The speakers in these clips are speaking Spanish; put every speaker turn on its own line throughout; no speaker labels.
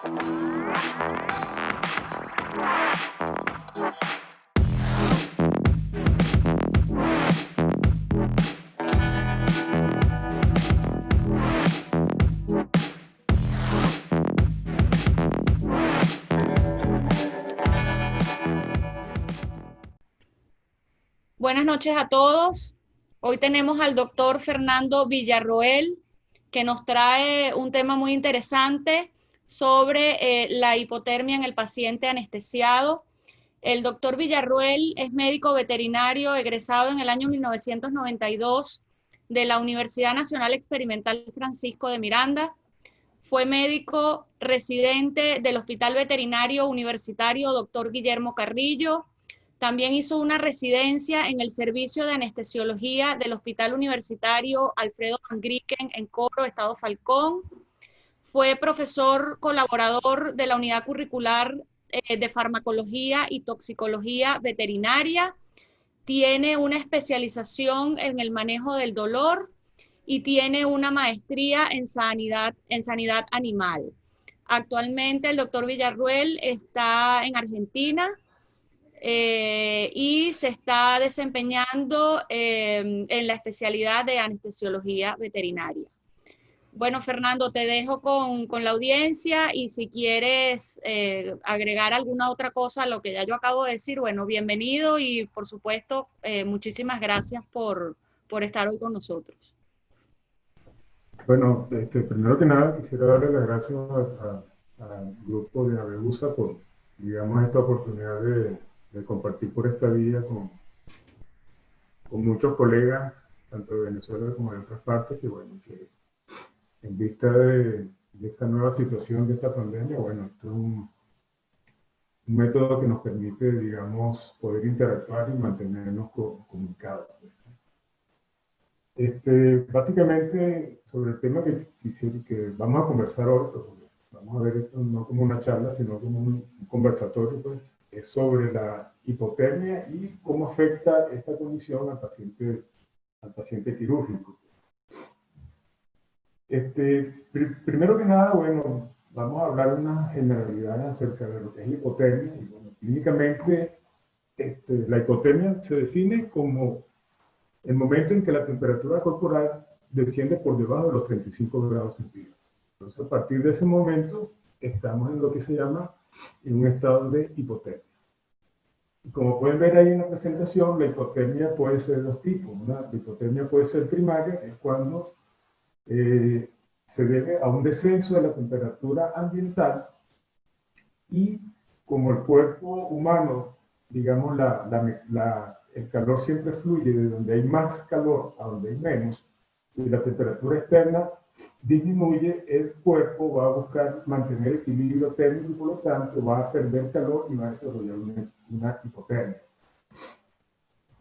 Buenas noches a todos. Hoy tenemos al doctor Fernando Villarroel, que nos trae un tema muy interesante sobre la hipotermia en el paciente anestesiado. El doctor Villarroel es médico veterinario egresado en el año 1992 de la Universidad Nacional Experimental Francisco de Miranda. Fue médico residente del Hospital Veterinario Universitario Dr. Guillermo Carrillo. También hizo una residencia en el Servicio de Anestesiología del Hospital Universitario Alfredo Van Grieken en Coro, Estado Falcón. Fue profesor colaborador de la Unidad Curricular de Farmacología y Toxicología Veterinaria. Tiene una especialización en el manejo del dolor y tiene una maestría en sanidad animal. Actualmente el doctor Villarroel está en Argentina y se está desempeñando en la especialidad de anestesiología veterinaria. Bueno, Fernando, te dejo con la audiencia y si quieres agregar alguna otra cosa a lo que ya yo acabo de decir, bueno, bienvenido y por supuesto, muchísimas gracias por estar hoy con nosotros.
Bueno, primero que nada quisiera darle las gracias al grupo de Abebusa por, digamos, esta oportunidad de compartir por esta vía con muchos colegas, tanto de Venezuela como de otras partes, que bueno, que en vista de esta nueva situación, de esta pandemia, bueno, esto es un método que nos permite, digamos, poder interactuar y mantenernos comunicados. Básicamente, sobre el tema que vamos a conversar hoy, pues, vamos a ver esto no como una charla, sino como un conversatorio, pues, es sobre la hipotermia y cómo afecta esta condición al paciente quirúrgico. Primero que nada, bueno, vamos a hablar de unas generalidades acerca de lo que es la hipotermia. Y, bueno, clínicamente, la hipotermia se define como el momento en que la temperatura corporal desciende por debajo de los 35 grados centígrados. Entonces, a partir de ese momento, estamos en lo que se llama en un estado de hipotermia. Y como pueden ver ahí en la presentación, la hipotermia puede ser de dos tipos. La hipotermia puede ser primaria, que es cuando se debe a un descenso de la temperatura ambiental y como el cuerpo humano, digamos, el calor siempre fluye de donde hay más calor a donde hay menos, y la temperatura externa disminuye, el cuerpo va a buscar mantener equilibrio térmico y por lo tanto va a perder calor y va a desarrollar una hipotermia.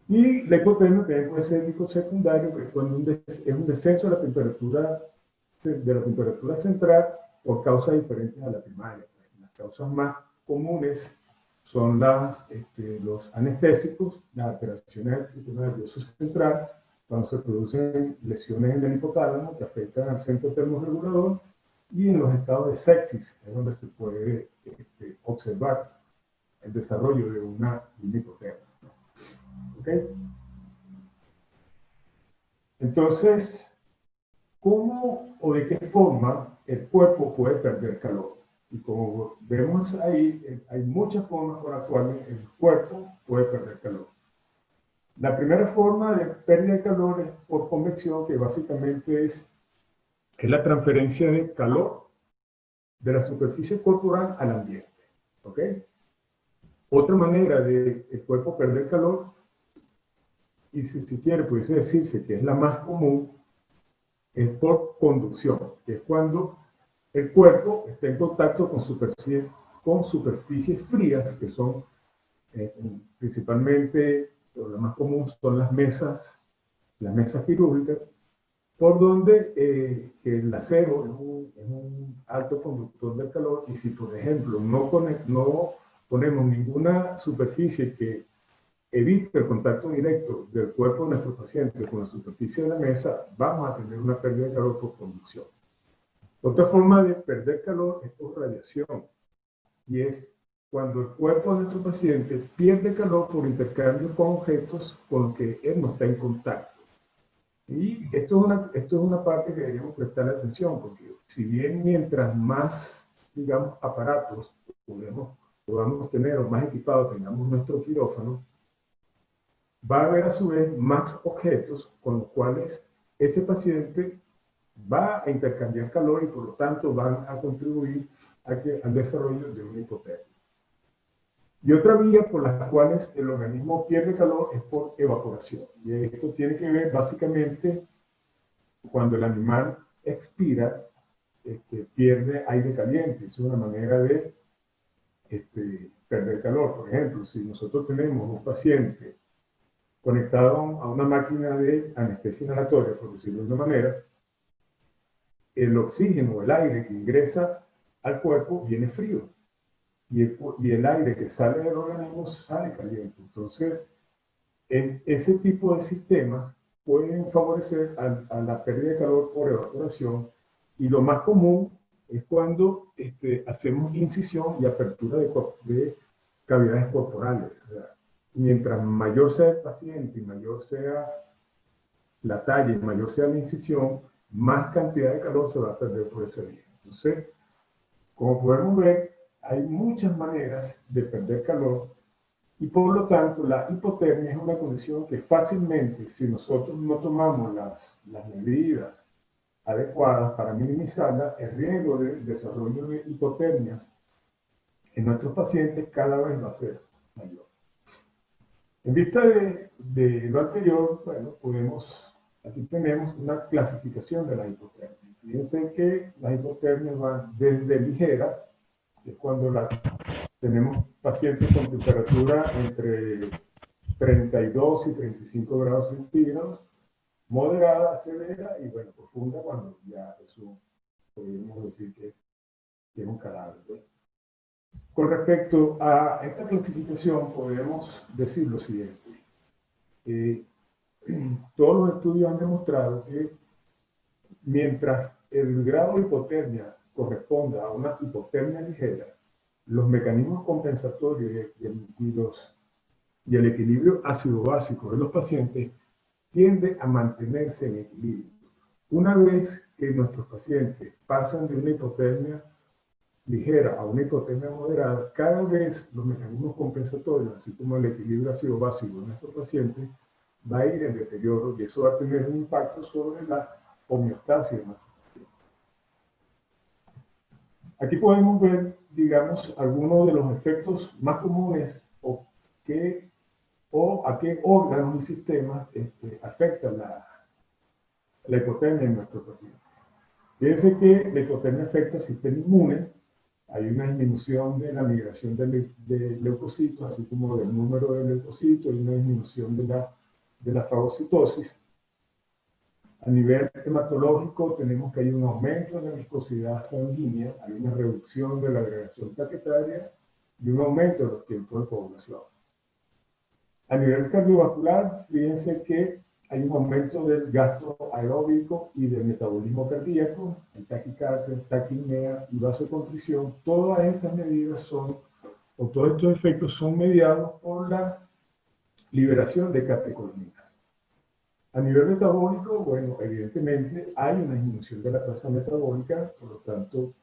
Y la hipotermia también puede ser efecto secundario, que es cuando es un descenso de la temperatura central por causas diferentes a la primaria. Las causas más comunes son los anestésicos, las alteraciones del sistema nervioso central, cuando se producen lesiones en el hipotálamo que afectan al centro termorregulador, y en los estados de sepsis es donde se puede observar el desarrollo de una hipotermia. ¿Okay? Entonces, ¿cómo o de qué forma el cuerpo puede perder calor? Y como vemos ahí, hay muchas formas por las cuales el cuerpo puede perder calor. La primera forma de pérdida de calor es por convección, que básicamente es la transferencia de calor de la superficie corporal al ambiente. ¿Ok? Otra manera de el cuerpo perder calor, y si quiere pudiese decirse que es la más común, es por conducción, que es cuando el cuerpo está en contacto con superficies frías, que son principalmente, lo más común son las mesas quirúrgicas, por donde el acero es un alto conductor del calor, y si por ejemplo no ponemos ninguna superficie que evite el contacto directo del cuerpo de nuestro paciente con la superficie de la mesa, vamos a tener una pérdida de calor por conducción. Otra forma de perder calor es por radiación, y es cuando el cuerpo de nuestro paciente pierde calor por intercambio con objetos con los que él no está en contacto. Y esto es una parte que deberíamos prestar atención, porque si bien mientras más, digamos, aparatos podamos tener o más equipados tengamos nuestro quirófano, va a haber a su vez más objetos con los cuales ese paciente va a intercambiar calor y por lo tanto van a contribuir al desarrollo de una hipotermia. Y otra vía por las cuales el organismo pierde calor es por evaporación. Y esto tiene que ver básicamente cuando el animal expira, pierde aire caliente. Es una manera de perder calor. Por ejemplo, si nosotros tenemos un paciente conectado a una máquina de anestesia inhalatoria, por decirlo de una manera, el oxígeno, el aire que ingresa al cuerpo viene frío y el aire que sale del organismo sale caliente. Entonces, ese tipo de sistemas pueden favorecer a la pérdida de calor por evaporación, y lo más común es cuando hacemos incisión y apertura de cavidades corporales. O sea, mientras mayor sea el paciente y mayor sea la talla y mayor sea la incisión, más cantidad de calor se va a perder por ese vía. Entonces, como podemos ver, hay muchas maneras de perder calor y por lo tanto la hipotermia es una condición que fácilmente, si nosotros no tomamos las medidas adecuadas para minimizarla, el riesgo de desarrollo de hipotermias en nuestros pacientes cada vez va a ser mayor. En vista de lo anterior, bueno, aquí tenemos una clasificación de la hipotermia. Fíjense que las hipotermias van desde ligeras, que es cuando tenemos pacientes con temperatura entre 32 y 35 grados centígrados, moderada, severa y, bueno, profunda, cuando ya eso podemos decir que es un cadáver, ¿no? Con respecto a esta clasificación, podemos decir lo siguiente. Eh, Todos los estudios han demostrado que mientras el grado de hipotermia corresponda a una hipotermia ligera, los mecanismos compensatorios y el equilibrio ácido-básico de los pacientes tiende a mantenerse en equilibrio. Una vez que nuestros pacientes pasan de una hipotermia ligera a una hipotermia moderada, cada vez los mecanismos compensatorios, así como el equilibrio ácido-básico de nuestros pacientes, va a ir en deterioro, y eso va a tener un impacto sobre la homeostasia de nuestros pacientes. Aquí podemos ver, digamos, algunos de los efectos más comunes o a qué órganos y sistemas afecta la hipotermia en nuestro paciente. Fíjense que la hipotermia afecta el sistema inmune. Hay una disminución de la migración de leucocitos, así como del número de leucocitos, y una disminución de la fagocitosis. A nivel hematológico tenemos que hay un aumento de la viscosidad sanguínea, hay una reducción de la agregación plaquetaria y un aumento de los tiempos de coagulación. A nivel cardiovascular, fíjense que hay un aumento del gasto aeróbico y del metabolismo cardíaco, el taquicardia, taquipnea y vasoconstricción. Todas estas medidas todos estos efectos son mediados por la liberación de catecolaminas. A nivel metabólico, bueno, evidentemente hay una disminución de la tasa metabólica, por lo tanto,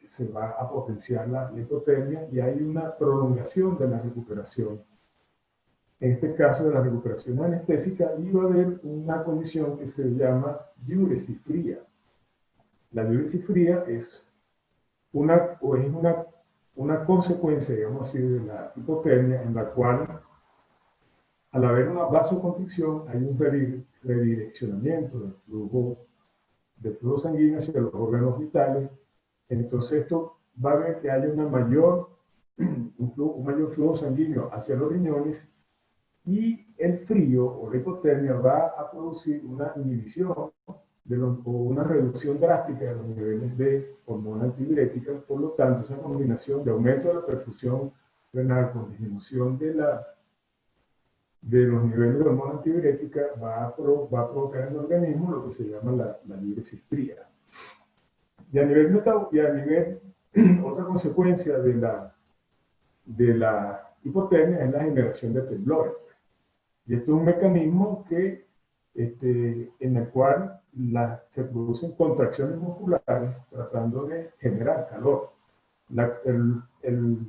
se va a potenciar la hipotermia y hay una prolongación de la recuperación. En este caso de la recuperación anestésica, iba a haber una condición que se llama diuresis fría. La diuresis fría es una consecuencia, digamos así, de la hipotermia, en la cual, al haber una vasoconstricción, hay un redireccionamiento del flujo sanguíneo hacia los órganos vitales. Entonces esto va a ver que hay un mayor flujo sanguíneo hacia los riñones, y el frío o la hipotermia va a producir una inhibición o una reducción drástica de los niveles de hormona antidiurética. Por lo tanto, esa combinación de aumento de la perfusión renal con disminución de los niveles de hormona antidiurética va a provocar en el organismo lo que se llama la diuresis fría. Y a nivel, otra consecuencia de la hipotermia es la generación de temblores. Y esto es un mecanismo que, en el cual se producen contracciones musculares tratando de generar calor.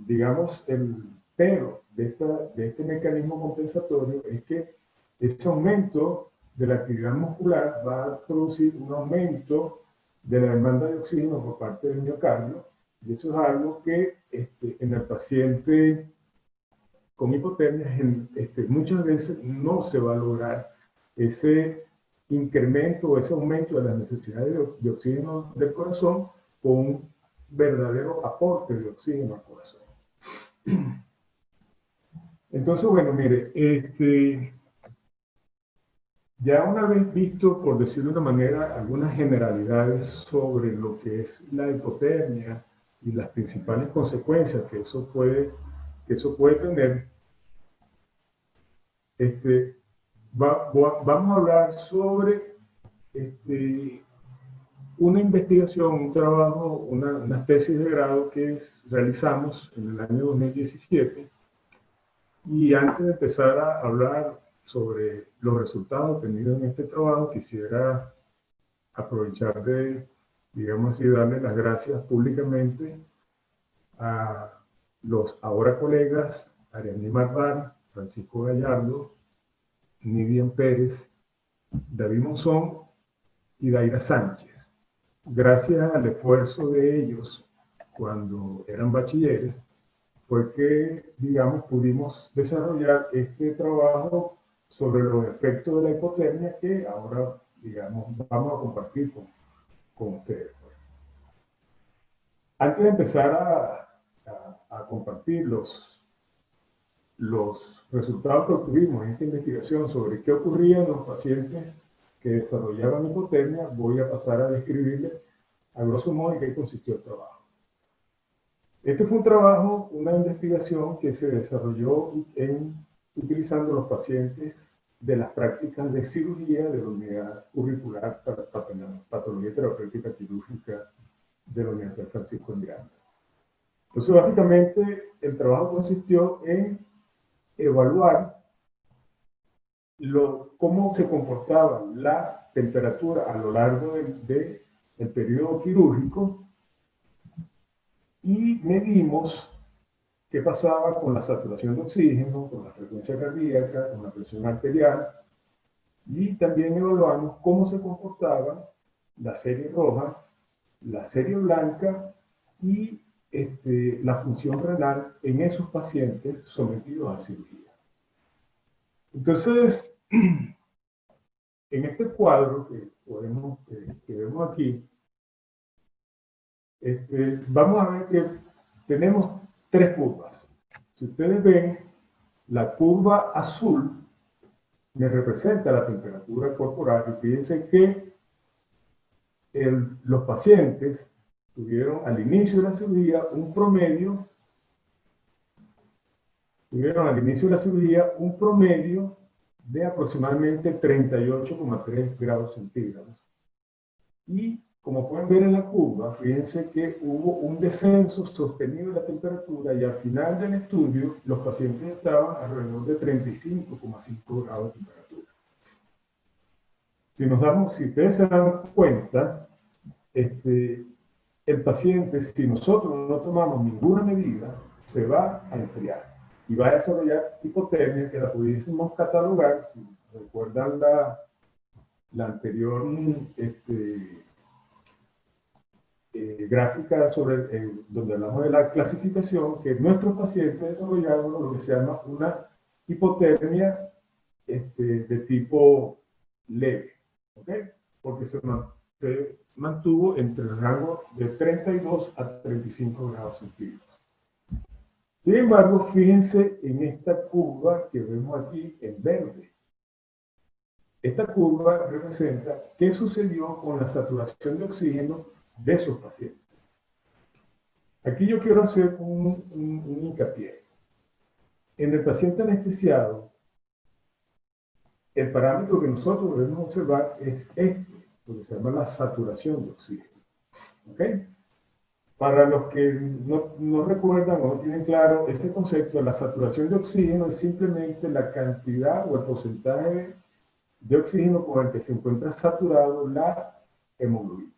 Digamos, el pero de este mecanismo compensatorio es que ese aumento de la actividad muscular va a producir un aumento de la demanda de oxígeno por parte del miocardio, y eso es algo que en el paciente con hipotermia muchas veces no se va a lograr ese incremento o ese aumento de las necesidades de oxígeno del corazón con un verdadero aporte de oxígeno al corazón. Entonces, bueno, mire, ya una vez visto, por decirlo de una manera, algunas generalidades sobre lo que es la hipotermia y las principales consecuencias que eso puede tener, vamos a hablar sobre una investigación, un trabajo, una tesis de grado que realizamos en el año 2017. Y antes de empezar a hablar sobre los resultados obtenidos en este trabajo, quisiera aprovechar de, digamos así, darle las gracias públicamente a los ahora colegas Ariadne Marbar, Francisco Gallardo, Nidian Pérez, David Monzón y Daira Sánchez. Gracias al esfuerzo de ellos cuando eran bachilleres, fue que, digamos, pudimos desarrollar este trabajo sobre los efectos de la hipotermia que ahora, digamos, vamos a compartir con ustedes. Antes de empezar a compartir los resultados que obtuvimos en esta investigación sobre qué ocurría en los pacientes que desarrollaban hipotermia, voy a pasar a describirles a grosso modo en qué consistió el trabajo. Este fue un trabajo, una investigación que se desarrolló utilizando los pacientes de las prácticas de cirugía de la unidad curricular para patología terapéutica quirúrgica de la Universidad Francisco de Miranda. Entonces, básicamente, el trabajo consistió en evaluar cómo se comportaba la temperatura a lo largo del periodo quirúrgico, y medimos qué pasaba con la saturación de oxígeno, con la frecuencia cardíaca, con la presión arterial, y también evaluamos cómo se comportaba la serie roja, la serie blanca y la función renal en esos pacientes sometidos a cirugía. Entonces, en este cuadro que vemos aquí, vamos a ver que tenemos tres curvas. Si ustedes ven, la curva azul me representa la temperatura corporal, y fíjense que los pacientes tuvieron al inicio de la cirugía un promedio de aproximadamente 38,3 grados centígrados. Y como pueden ver en la curva, fíjense que hubo un descenso sostenido de la temperatura, y al final del estudio los pacientes estaban alrededor de 35,5 grados de temperatura. Si ustedes se dan cuenta, el paciente, si nosotros no tomamos ninguna medida, se va a enfriar y va a desarrollar hipotermia, que la pudiésemos catalogar, si recuerdan la anterior gráfica donde hablamos de la clasificación, que nuestros pacientes desarrollaron lo que se llama una hipotermia de tipo leve, ¿ok? Porque se mantuvo entre el rango de 32 a 35 grados centígrados. Sin embargo, fíjense en esta curva que vemos aquí en verde. Esta curva representa qué sucedió con la saturación de oxígeno de esos pacientes. Aquí yo quiero hacer un hincapié. En el paciente anestesiado, el parámetro que nosotros debemos observar es lo que se llama la saturación de oxígeno. ¿ok? Para los que no recuerdan o no tienen claro ese concepto, la saturación de oxígeno es simplemente la cantidad o el porcentaje de oxígeno con el que se encuentra saturado la hemoglobina.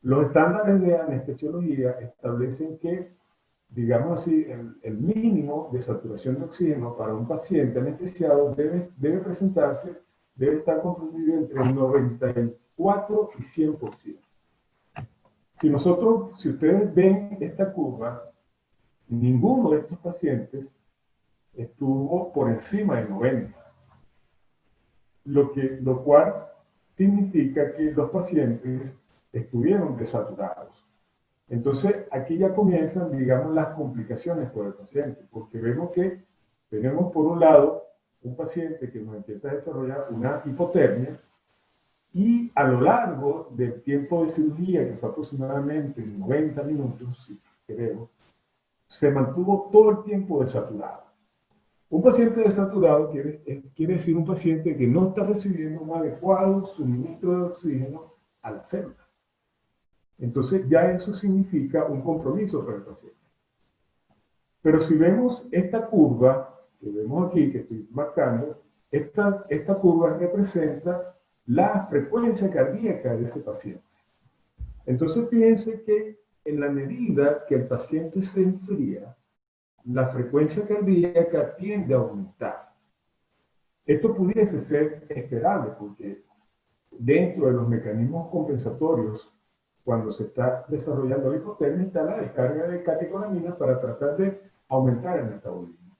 Los estándares de anestesiología establecen que, digamos así, el mínimo de saturación de oxígeno para un paciente anestesiado debe presentarse, debe estar comprendido entre el 94 y 100%. Si ustedes ven esta curva, ninguno de estos pacientes estuvo por encima de 90, lo cual significa que los pacientes estuvieron desaturados. Entonces, aquí ya comienzan, digamos, las complicaciones por el paciente, porque vemos que tenemos por un lado un paciente que nos empieza a desarrollar una hipotermia y a lo largo del tiempo de cirugía, que fue aproximadamente 90 minutos, si creo, se mantuvo todo el tiempo desaturado. Un paciente desaturado quiere decir un paciente que no está recibiendo un adecuado suministro de oxígeno a la célula. Entonces ya eso significa un compromiso para el paciente. Pero si vemos esta curva que vemos aquí, que estoy marcando, esta curva representa la frecuencia cardíaca de ese paciente. Entonces fíjense que en la medida que el paciente se enfría, la frecuencia cardíaca tiende a aumentar. Esto pudiese ser esperable porque dentro de los mecanismos compensatorios, cuando se está desarrollando la hipotermia, está la descarga de catecolaminas para tratar de aumentar el metabolismo.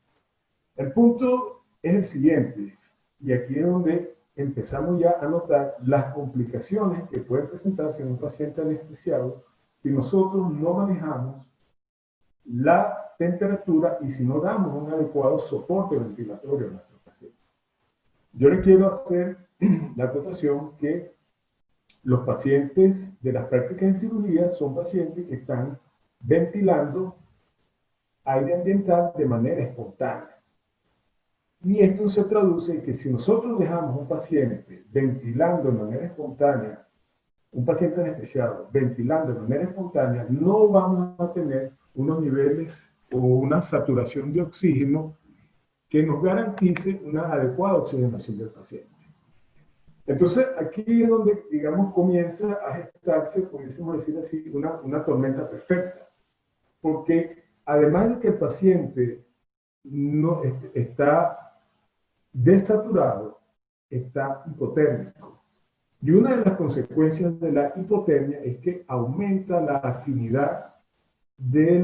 El punto es el siguiente, y aquí es donde empezamos ya a notar las complicaciones que pueden presentarse en un paciente anestesiado si nosotros no manejamos la temperatura y si no damos un adecuado soporte ventilatorio a nuestro paciente. Yo les quiero hacer la acotación que los pacientes de las prácticas en cirugía son pacientes que están ventilando aire ambiental de manera espontánea. Y esto se traduce en que si nosotros dejamos un paciente ventilando de manera espontánea, un paciente anestesiado ventilando de manera espontánea, no vamos a tener unos niveles o una saturación de oxígeno que nos garantice una adecuada oxigenación del paciente. Entonces, aquí es donde, digamos, comienza a gestarse, pudiésemos decir así, una tormenta perfecta. Porque además de que el paciente no está desaturado, está hipotérmico. Y una de las consecuencias de la hipotermia es que aumenta la afinidad de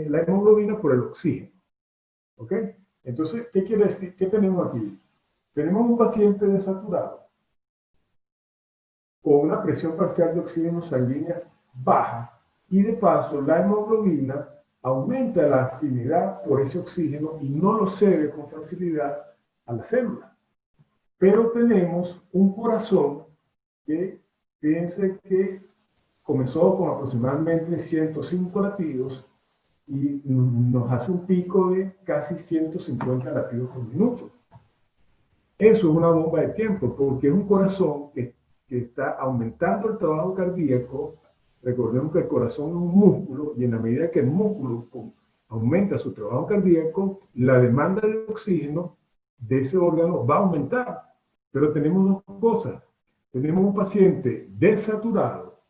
la hemoglobina por el oxígeno. ¿Ok? Entonces, ¿qué quiere decir? ¿Qué tenemos aquí? Tenemos un paciente desaturado con una presión parcial de oxígeno sanguínea baja y de paso la hemoglobina aumenta la afinidad por ese oxígeno y no lo cede con facilidad a la célula. Pero tenemos un corazón que, fíjense que comenzó con aproximadamente 105 latidos y nos hace un pico de casi 150 latidos por minuto. Eso es una bomba de tiempo, porque es un corazón que está aumentando el trabajo cardíaco. Recordemos que el corazón es un músculo y en la medida que el músculo aumenta su trabajo cardíaco, la demanda de oxígeno de ese órgano va a aumentar. Pero tenemos dos cosas. Tenemos un paciente desaturado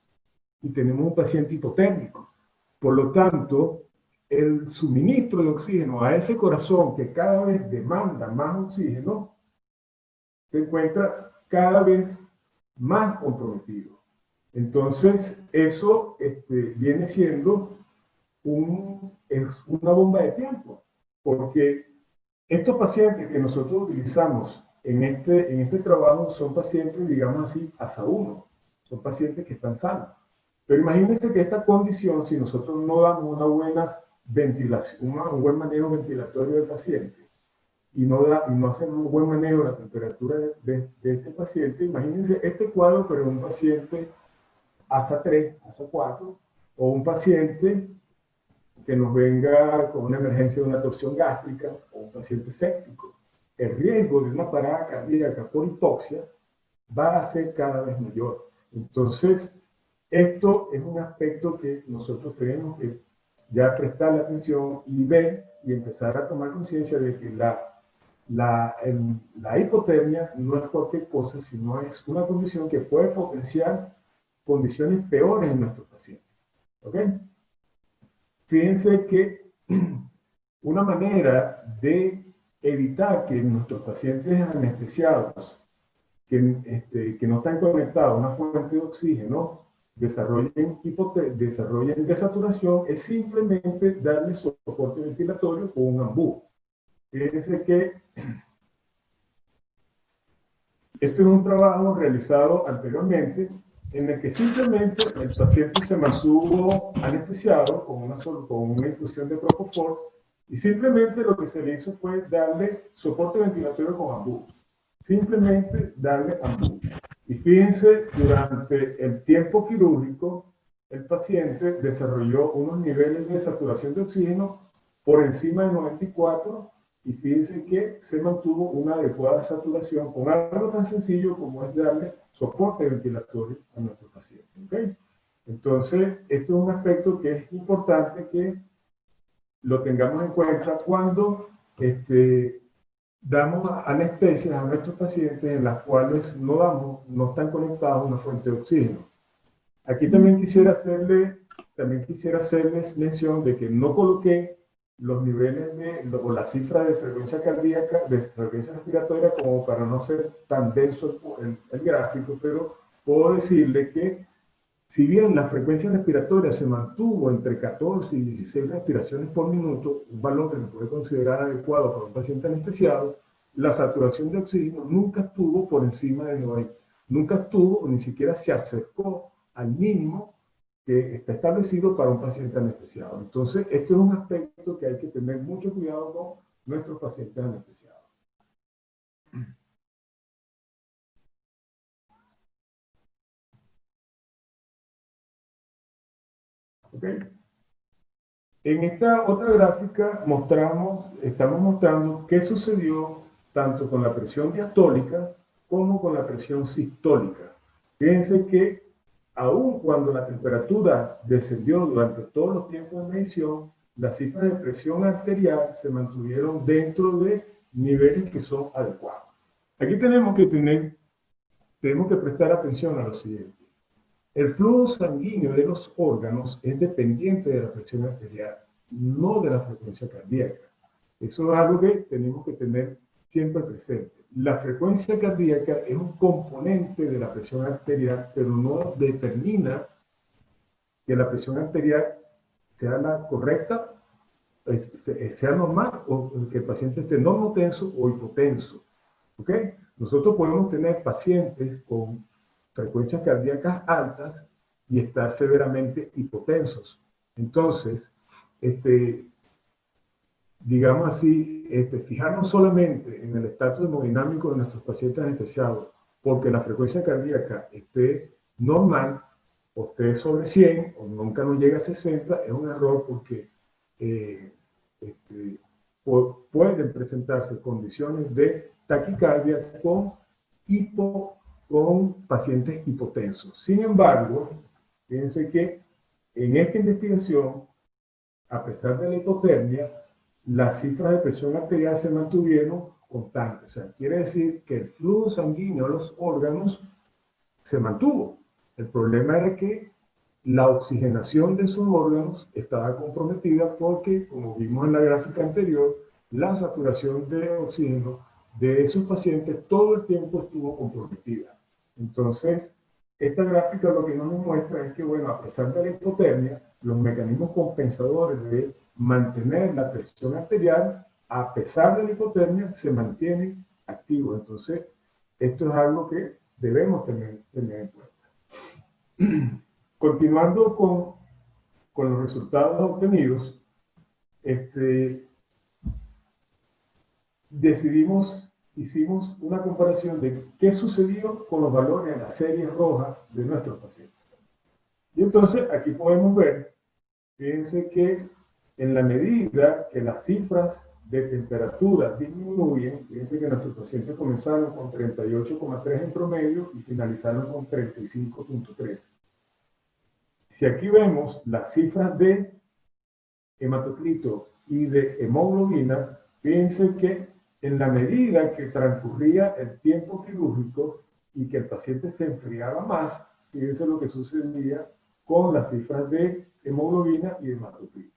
y tenemos un paciente hipotérmico. Por lo tanto, el suministro de oxígeno a ese corazón que cada vez demanda más oxígeno se encuentra cada vez más comprometido. Entonces, eso viene siendo una bomba de tiempo, porque estos pacientes que nosotros utilizamos en este trabajo son pacientes, digamos así, asa 1, son pacientes que están sanos. Pero imagínense que esta condición, si nosotros no damos una buena ventilación, un buen manejo ventilatorio del paciente, y no hacen un buen manejo de la temperatura de este paciente, imagínense este cuadro, pero un paciente asa 3, asa 4, o un paciente que nos venga con una emergencia de una torsión gástrica, o un paciente séptico. El riesgo de una parada cardíaca por hipoxia va a ser cada vez mayor. Entonces, Esto es un aspecto que nosotros tenemos que ya prestarle atención y ver y empezar a tomar conciencia de que la hipotermia no es cualquier cosa, sino es una condición que puede potenciar condiciones peores en nuestros pacientes. ¿Ok? Fíjense que una manera de evitar que nuestros pacientes anestesiados que no están conectados a una fuente de oxígeno desarrollen desaturación es simplemente darle soporte ventilatorio con un ambú. Fíjense que este es un trabajo realizado anteriormente en el que simplemente el paciente se mantuvo anestesiado con una infusión de Propofol y simplemente lo que se le hizo fue darle soporte ventilatorio con ambú. Simplemente darle ambú. Y fíjense, durante el tiempo quirúrgico, el paciente desarrolló unos niveles de saturación de oxígeno por encima de 94 y fíjense que se mantuvo una adecuada saturación con algo tan sencillo como es darle soporte ventilatorio a nuestro paciente. ¿Okay? Entonces, esto es un aspecto que es importante que lo tengamos en cuenta cuando damos anestesias a nuestros pacientes en las cuales no están conectados a una fuente de oxígeno. Aquí también quisiera hacerles mención de que no coloqué los niveles o la cifra de frecuencia cardíaca, de frecuencia respiratoria, como para no ser tan denso el gráfico, pero puedo decirle que si bien la frecuencia respiratoria se mantuvo entre 14 y 16 respiraciones por minuto, un valor que se puede considerar adecuado para un paciente anestesiado, la saturación de oxígeno nunca estuvo por encima de 90. Nunca estuvo o ni siquiera se acercó al mínimo que está establecido para un paciente anestesiado. Entonces, esto es un aspecto que hay que tener mucho cuidado con nuestros pacientes anestesiados. ¿Okay? En esta otra gráfica estamos mostrando qué sucedió tanto con la presión diastólica como con la presión sistólica. Fíjense que aun cuando la temperatura descendió durante todos los tiempos de medición, las cifras de presión arterial se mantuvieron dentro de niveles que son adecuados. Aquí tenemos que prestar atención a lo siguiente. El flujo sanguíneo de los órganos es dependiente de la presión arterial, no de la frecuencia cardíaca. Eso es algo que tenemos que tener siempre presente. La frecuencia cardíaca es un componente de la presión arterial, pero no determina que la presión arterial sea la correcta, sea normal, o que el paciente esté normotenso o hipotenso. ¿Ok? Nosotros podemos tener pacientes con frecuencias cardíacas altas y estar severamente hipotensos. Entonces, digamos así, fijarnos solamente en el estatus hemodinámico de nuestros pacientes anestesiados, porque la frecuencia cardíaca esté normal, o esté sobre 100, o nunca nos llega a 60, es un error porque este, pueden presentarse condiciones de taquicardia con pacientes hipotensos. Sin embargo, fíjense que en esta investigación, a pesar de la hipotermia, las cifras de presión arterial se mantuvieron constantes. O sea, quiere decir que el flujo sanguíneo a los órganos se mantuvo. El problema era que la oxigenación de esos órganos estaba comprometida porque, como vimos en la gráfica anterior, la saturación de oxígeno de esos pacientes todo el tiempo estuvo comprometida. Entonces, esta gráfica lo que nos muestra es que, bueno, a pesar de la hipotermia, los mecanismos compensadores de mantener la presión arterial, a pesar de la hipotermia, se mantienen activos. Entonces, esto es algo que debemos tener en cuenta. Continuando con los resultados obtenidos, hicimos una comparación de qué sucedió con los valores en la serie roja de nuestros pacientes. Y entonces aquí podemos ver, fíjense que en la medida que las cifras de temperatura disminuyen, fíjense que nuestros pacientes comenzaron con 38,3 en promedio y finalizaron con 35,3. Si aquí vemos las cifras de hematocrito y de hemoglobina, fíjense que en la medida que transcurría el tiempo quirúrgico y que el paciente se enfriaba más, fíjense lo que sucedía con las cifras de hemoglobina y de hematocrito.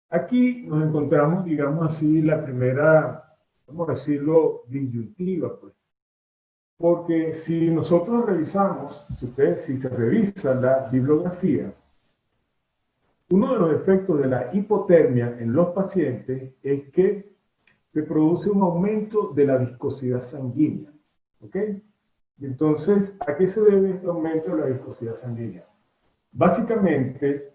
Aquí nos encontramos, digamos así, la primera, vamos a decirlo, disyuntiva, pues. Porque si nosotros revisamos, si se revisa la bibliografía, uno de los efectos de la hipotermia en los pacientes es que se produce un aumento de la viscosidad sanguínea. ¿Ok? Entonces, ¿a qué se debe este aumento de la viscosidad sanguínea? Básicamente,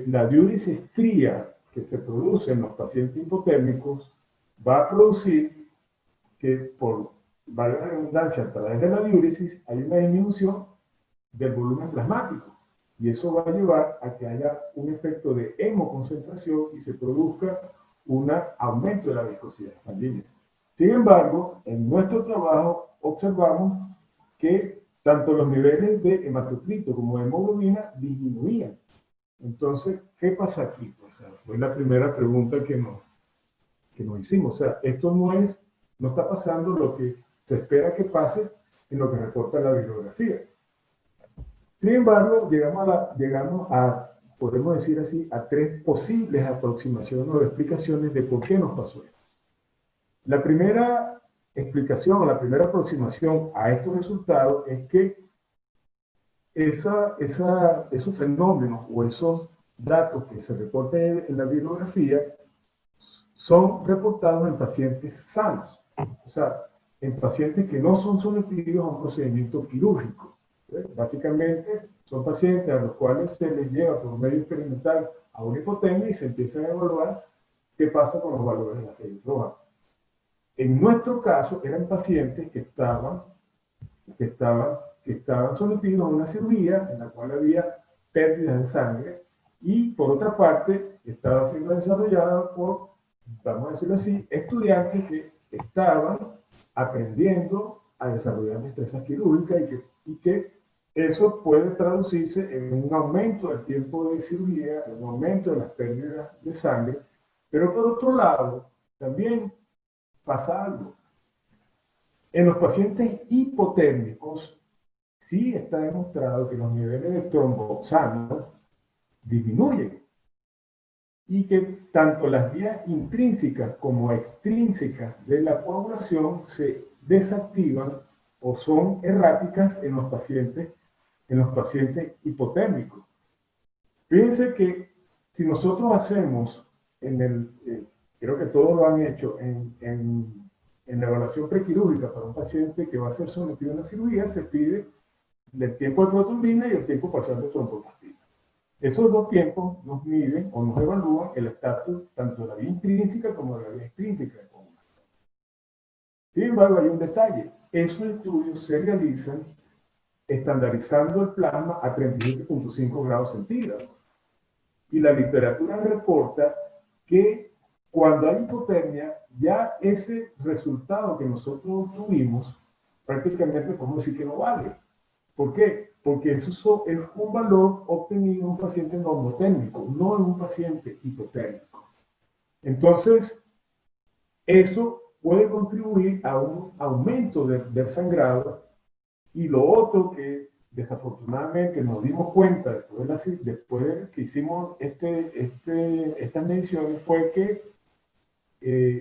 la diúresis fría que se produce en los pacientes hipotérmicos va a producir que, por valga la redundancia, a través de la diúresis hay una disminución del volumen plasmático. Y eso va a llevar a que haya un efecto de hemoconcentración y se produzca un aumento de la viscosidad sanguínea. Sin embargo, en nuestro trabajo observamos que tanto los niveles de hematocrito como de hemoglobina disminuían. Entonces, ¿qué pasa aquí? Pues, fue la primera pregunta que nos hicimos. O sea, esto no está pasando lo que se espera que pase en lo que reporta la bibliografía. Sin embargo, llegamos a, podemos decir así, a tres posibles aproximaciones o explicaciones de por qué nos pasó esto. La primera explicación, la primera aproximación a estos resultados es que esos fenómenos o esos datos que se reportan en la bibliografía son reportados en pacientes sanos, o sea, en pacientes que no son sometidos a un procedimiento quirúrgico. Básicamente son pacientes a los cuales se les lleva por medio experimental a una hipotermia y se empiezan a evaluar qué pasa con los valores de la serie roja. En nuestro caso eran pacientes que estaban sometidos a una cirugía en la cual había pérdidas de sangre y por otra parte estaba siendo desarrollada por, vamos a decirlo así, estudiantes que estaban aprendiendo a desarrollar destrezas quirúrgicas y que eso puede traducirse en un aumento del tiempo de cirugía, en un aumento de las pérdidas de sangre, pero por otro lado también pasa algo. En los pacientes hipotérmicos sí está demostrado que los niveles de tromboxano disminuyen y que tanto las vías intrínsecas como extrínsecas de la coagulación se desactivan o son erráticas en los pacientes hipotérmicos. Fíjense que si nosotros hacemos, creo que todos lo han hecho, en la evaluación prequirúrgica para un paciente que va a ser sometido a una cirugía, se pide el tiempo de protrombina y el tiempo parcial de tromboplastina. Esos dos tiempos nos miden o nos evalúan el estatus tanto de la vía intrínseca como de la vía extrínseca de coagulación. Sin embargo, hay un detalle. Esos estudios se realizan estandarizando el plasma a 37.5 grados centígrados. Y la literatura reporta que cuando hay hipotermia, ya ese resultado que nosotros obtuvimos, prácticamente podemos decir que no vale. ¿Por qué? Porque eso es un valor obtenido en un paciente normotérmico, no en un paciente hipotérmico. Entonces, eso puede contribuir a un aumento del sangrado. Y lo otro que desafortunadamente nos dimos cuenta después de que hicimos estas mediciones fue que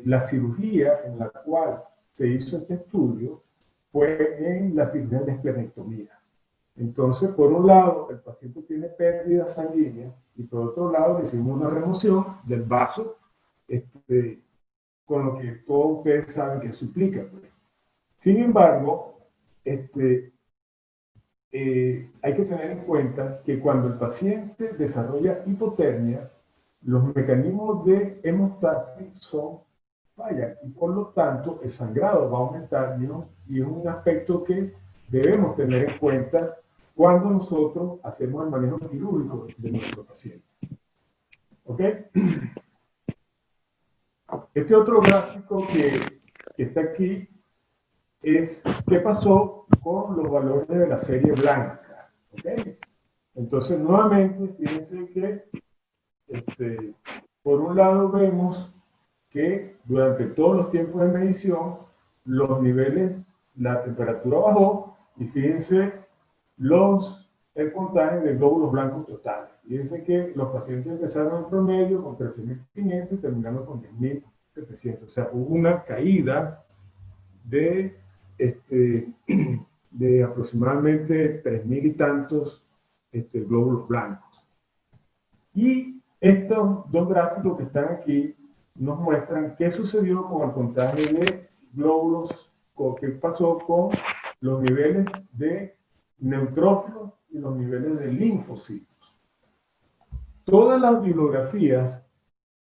la cirugía en la cual se hizo este estudio fue en la cirugía de esplenectomía. Entonces, por un lado, el paciente tiene pérdida sanguínea y por otro lado, le hicimos una remoción del vaso, con lo que todos ustedes saben que eso implica. Sin embargo, hay que tener en cuenta que cuando el paciente desarrolla hipotermia, los mecanismos de hemostasis fallan y por lo tanto el sangrado va a aumentar y es un aspecto que debemos tener en cuenta cuando nosotros hacemos el manejo quirúrgico de nuestro paciente. ¿Ok? Este otro gráfico que está aquí es qué pasó con los valores de la serie blanca. ¿Okay? Entonces, nuevamente, fíjense que, por un lado, vemos que durante todos los tiempos de medición, los niveles, la temperatura bajó, y fíjense el puntaje de glóbulos blancos totales. Fíjense que los pacientes empezaron en promedio con 13.500 y terminaron con 10.700. O sea, hubo una caída de, de aproximadamente 3.000 y tantos glóbulos blancos. Y estos dos gráficos que están aquí nos muestran qué sucedió con el puntaje de glóbulos, qué pasó con los niveles de neutrófilos y los niveles de linfocitos. Todas las bibliografías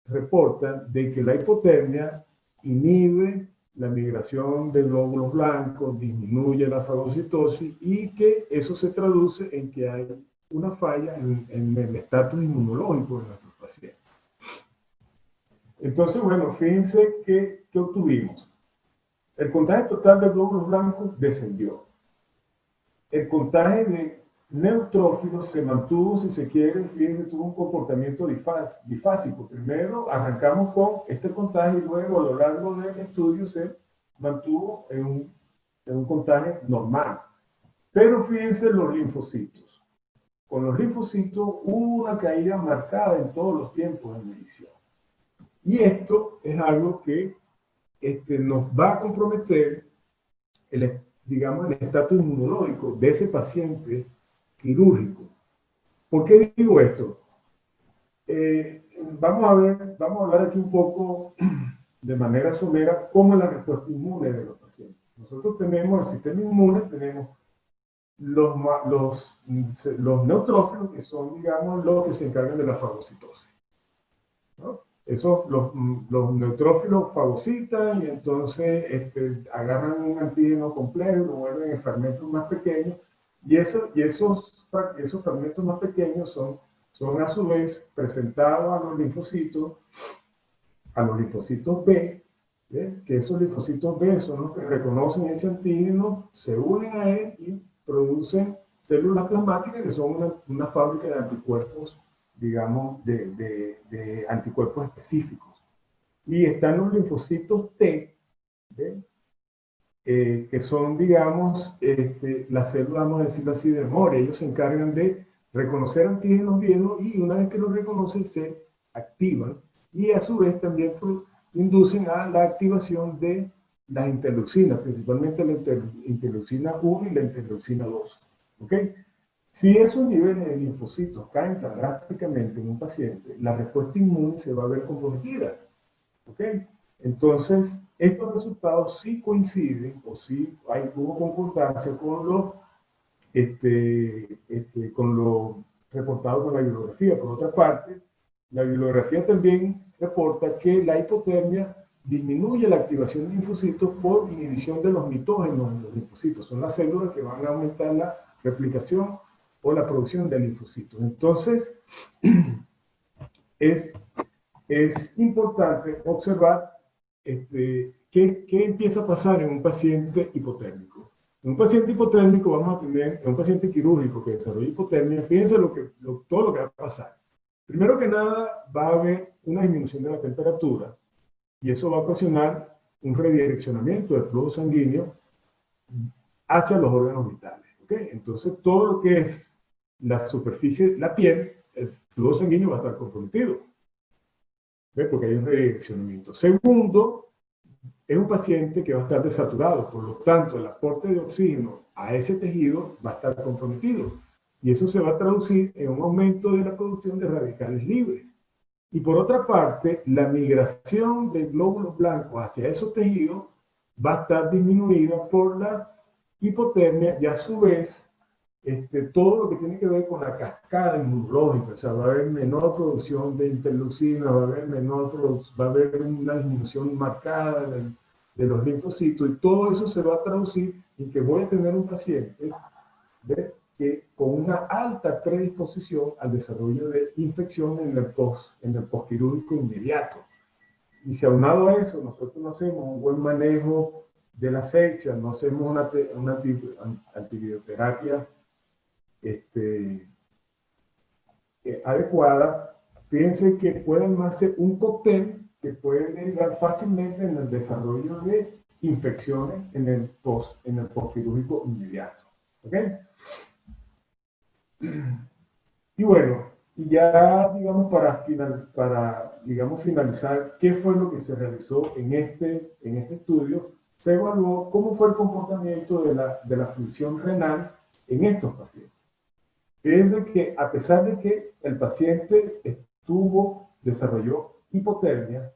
reportan de que la hipotermia inhibe la migración de glóbulos blancos, disminuye la fagocitosis y que eso se traduce en que hay una falla en el estatus inmunológico de nuestros pacientes. Entonces, bueno, fíjense qué obtuvimos. El contagio total de glóbulos blancos descendió. El contagio de neutrófilos se mantuvo, si se quiere, fíjense, tuvo un comportamiento bifásico. Primero arrancamos con este contagio y luego a lo largo del estudio se mantuvo en un contagio normal. Pero fíjense los linfocitos. Con los linfocitos hubo una caída marcada en todos los tiempos de medición. Y esto es algo que nos va a comprometer digamos, el estatus inmunológico de ese paciente quirúrgico. ¿Por qué digo esto? Vamos a hablar aquí un poco de manera somera cómo es la respuesta inmune de los pacientes. Nosotros tenemos el sistema inmune, tenemos los neutrófilos, que son, digamos, los que se encargan de la fagocitosis, ¿no? Los neutrófilos fagocitan y entonces agarran un antígeno complejo y lo vuelven en fragmentos más pequeños, y esos fragmentos más pequeños son a su vez presentados a los linfocitos B, ¿eh? Que esos linfocitos B son los que reconocen ese antígeno, se unen a él y producen células plasmáticas que son una fábrica de anticuerpos, digamos, de anticuerpos específicos. Y están los linfocitos T, que son, digamos, las células, vamos a decirlo así, de memoria. Ellos se encargan de reconocer antígenos viejos y una vez que los reconocen se activan y a su vez también inducen a la activación de las interleucinas, principalmente la interleucina 1 y la interleucina 2. ¿Ok? Si esos niveles de linfocitos caen tan drásticamente en un paciente, la respuesta inmune se va a ver comprometida. ¿Ok? Entonces, estos resultados sí coinciden o sí hubo concordancia con lo reportado con la bibliografía. Por otra parte, la bibliografía también reporta que la hipotermia disminuye la activación de linfocitos por inhibición de los mitógenos en los linfocitos. Son las células que van a aumentar la replicación o la producción de linfocitos. Entonces, es importante observar qué empieza a pasar en un paciente hipotérmico. En un paciente hipotérmico vamos a tener, en un paciente quirúrgico que desarrolla hipotermia, fíjense todo lo que va a pasar. Primero que nada, va a haber una disminución de la temperatura y eso va a ocasionar un redireccionamiento del flujo sanguíneo hacia los órganos vitales. ¿Okay? Entonces, todo lo que es la superficie, la piel, el flujo sanguíneo va a estar comprometido. ¿Ve? Porque hay un redireccionamiento. Segundo, es un paciente que va a estar desaturado, por lo tanto, el aporte de oxígeno a ese tejido va a estar comprometido. Y eso se va a traducir en un aumento de la producción de radicales libres. Y por otra parte, la migración de glóbulos blancos hacia esos tejidos va a estar disminuida por la hipotermia y a su vez todo lo que tiene que ver con la cascada inmunológica, o sea, va a haber menor producción de interleucina, va a haber una disminución marcada de los linfocitos, y todo eso se va a traducir en que voy a tener un paciente que con una alta predisposición al desarrollo de infección en el postquirúrgico inmediato. Y si aunado a eso nosotros no hacemos un buen manejo de la asepsia, no hacemos una antibioterapia adecuada, fíjense que puede armarse un cóctel que puede derivar fácilmente en el desarrollo de infecciones en el postquirúrgico inmediato. ¿Ok? Y bueno, y ya digamos digamos, finalizar, ¿qué fue lo que se realizó en este estudio? Se evaluó cómo fue el comportamiento de la función renal en estos pacientes. Fíjense que a pesar de que el paciente desarrolló hipotermia,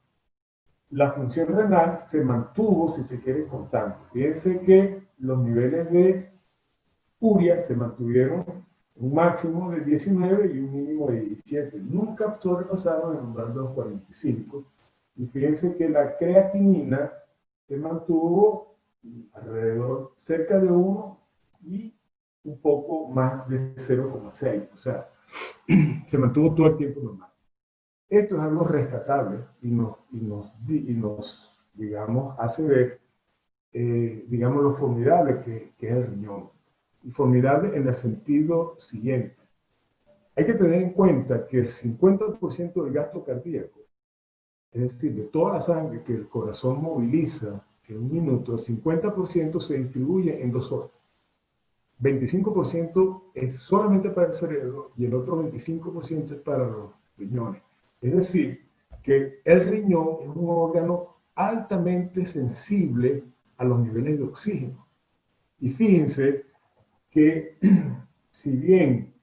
la función renal se mantuvo, si se quiere, constante. Fíjense que los niveles de urea se mantuvieron un máximo de 19 y un mínimo de 17. Nunca sobrepasaron el umbral de los 45. Y fíjense que la creatinina se mantuvo alrededor, cerca de 1 y un poco más de 0,6. O sea, se mantuvo todo el tiempo normal. Esto es algo rescatable y nos digamos, hace ver, digamos, lo formidable que es el riñón. Y formidable en el sentido siguiente. Hay que tener en cuenta que el 50% del gasto cardíaco, es decir, de toda la sangre que el corazón moviliza en un minuto, el 50% se distribuye en 2 horas. 25% es solamente para el cerebro y el otro 25% es para los riñones. Es decir, que el riñón es un órgano altamente sensible a los niveles de oxígeno. Y fíjense que si bien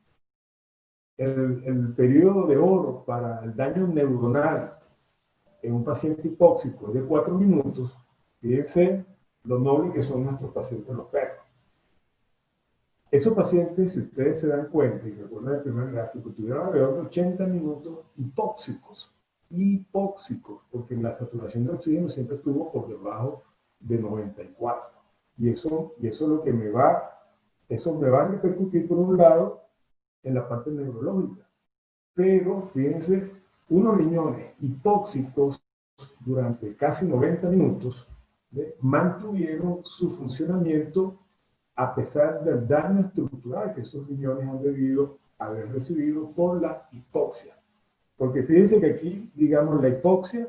el periodo de oro para el daño neuronal en un paciente hipóxico es de 4 minutos, fíjense lo noble que son nuestros pacientes los perros. Esos pacientes, si ustedes se dan cuenta y recuerdan el primer gráfico, tuvieron alrededor de 80 minutos hipóxicos, porque la saturación de oxígeno siempre estuvo por debajo de 94. Y eso es lo que eso me va a repercutir por un lado en la parte neurológica. Pero fíjense, unos riñones hipóxicos durante casi 90 minutos mantuvieron su funcionamiento a pesar del daño estructural que esos riñones han debido haber recibido por la hipoxia. Porque fíjense que aquí, digamos, la hipoxia,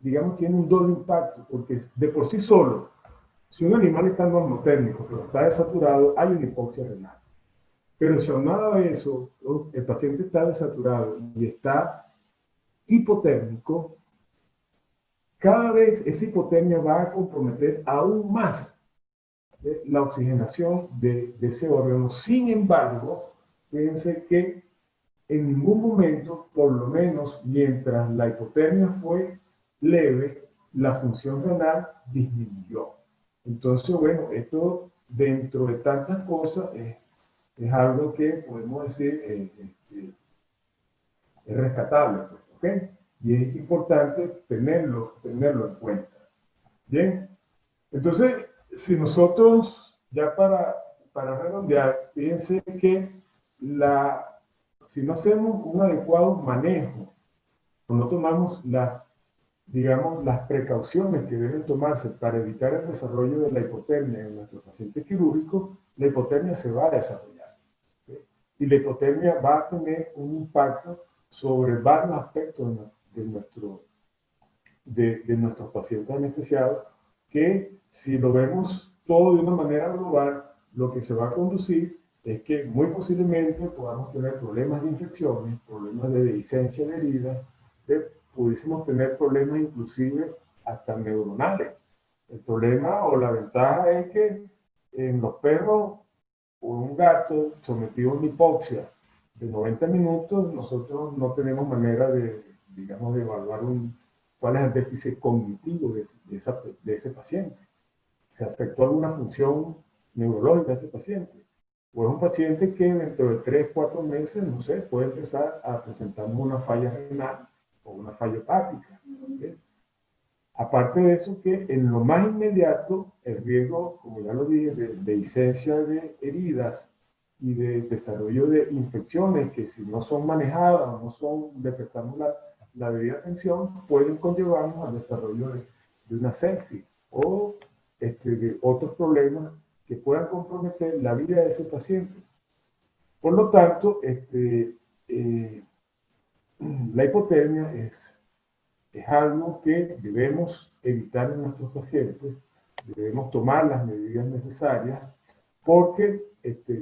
digamos, tiene un doble impacto, porque de por sí solo, si un animal está normotérmico, pero está desaturado, hay una hipoxia renal. Pero si aunado a eso, el paciente está desaturado y está hipotérmico, cada vez esa hipotermia va a comprometer aún más la oxigenación de ese órgano. Sin embargo, fíjense que en ningún momento, por lo menos mientras la hipotermia fue leve, la función renal disminuyó. Entonces, bueno, esto dentro de tantas cosas es algo que podemos decir es rescatable, pues, ¿ok? Y es importante tenerlo en cuenta. Bien, entonces, si nosotros, ya para redondear, fíjense que si no hacemos un adecuado manejo, o no tomamos digamos, las precauciones que deben tomarse para evitar el desarrollo de la hipotermia en nuestros pacientes quirúrgicos, la hipotermia se va a desarrollar. ¿Sí? Y la hipotermia va a tener un impacto sobre varios aspectos de nuestros pacientes anestesiados, que si lo vemos todo de una manera global, lo que se va a conducir es que muy posiblemente podamos tener problemas de infecciones, problemas de dehiscencia de heridas, pudiésemos tener problemas inclusive hasta neuronales. El problema o la ventaja es que en los perros o un gato sometido a una hipoxia de 90 minutos, nosotros no tenemos manera digamos, de evaluar cuál es el déficit cognitivo de ese paciente. ¿Se afectó alguna función neurológica de ese paciente? O es un paciente que dentro de 3, 4 meses, no sé, puede empezar a presentar una falla renal o una falla hepática. ¿Okay? Aparte de eso, que en lo más inmediato, el riesgo, como ya lo dije, de dehiscencia de heridas y de desarrollo de infecciones que si no son manejadas o no son, detectamos la debida atención, pueden conllevarnos al desarrollo de una sepsis o de otros problemas que puedan comprometer la vida de ese paciente. Por lo tanto, eh, la hipotermia es algo que debemos evitar en nuestros pacientes, debemos tomar las medidas necesarias, porque,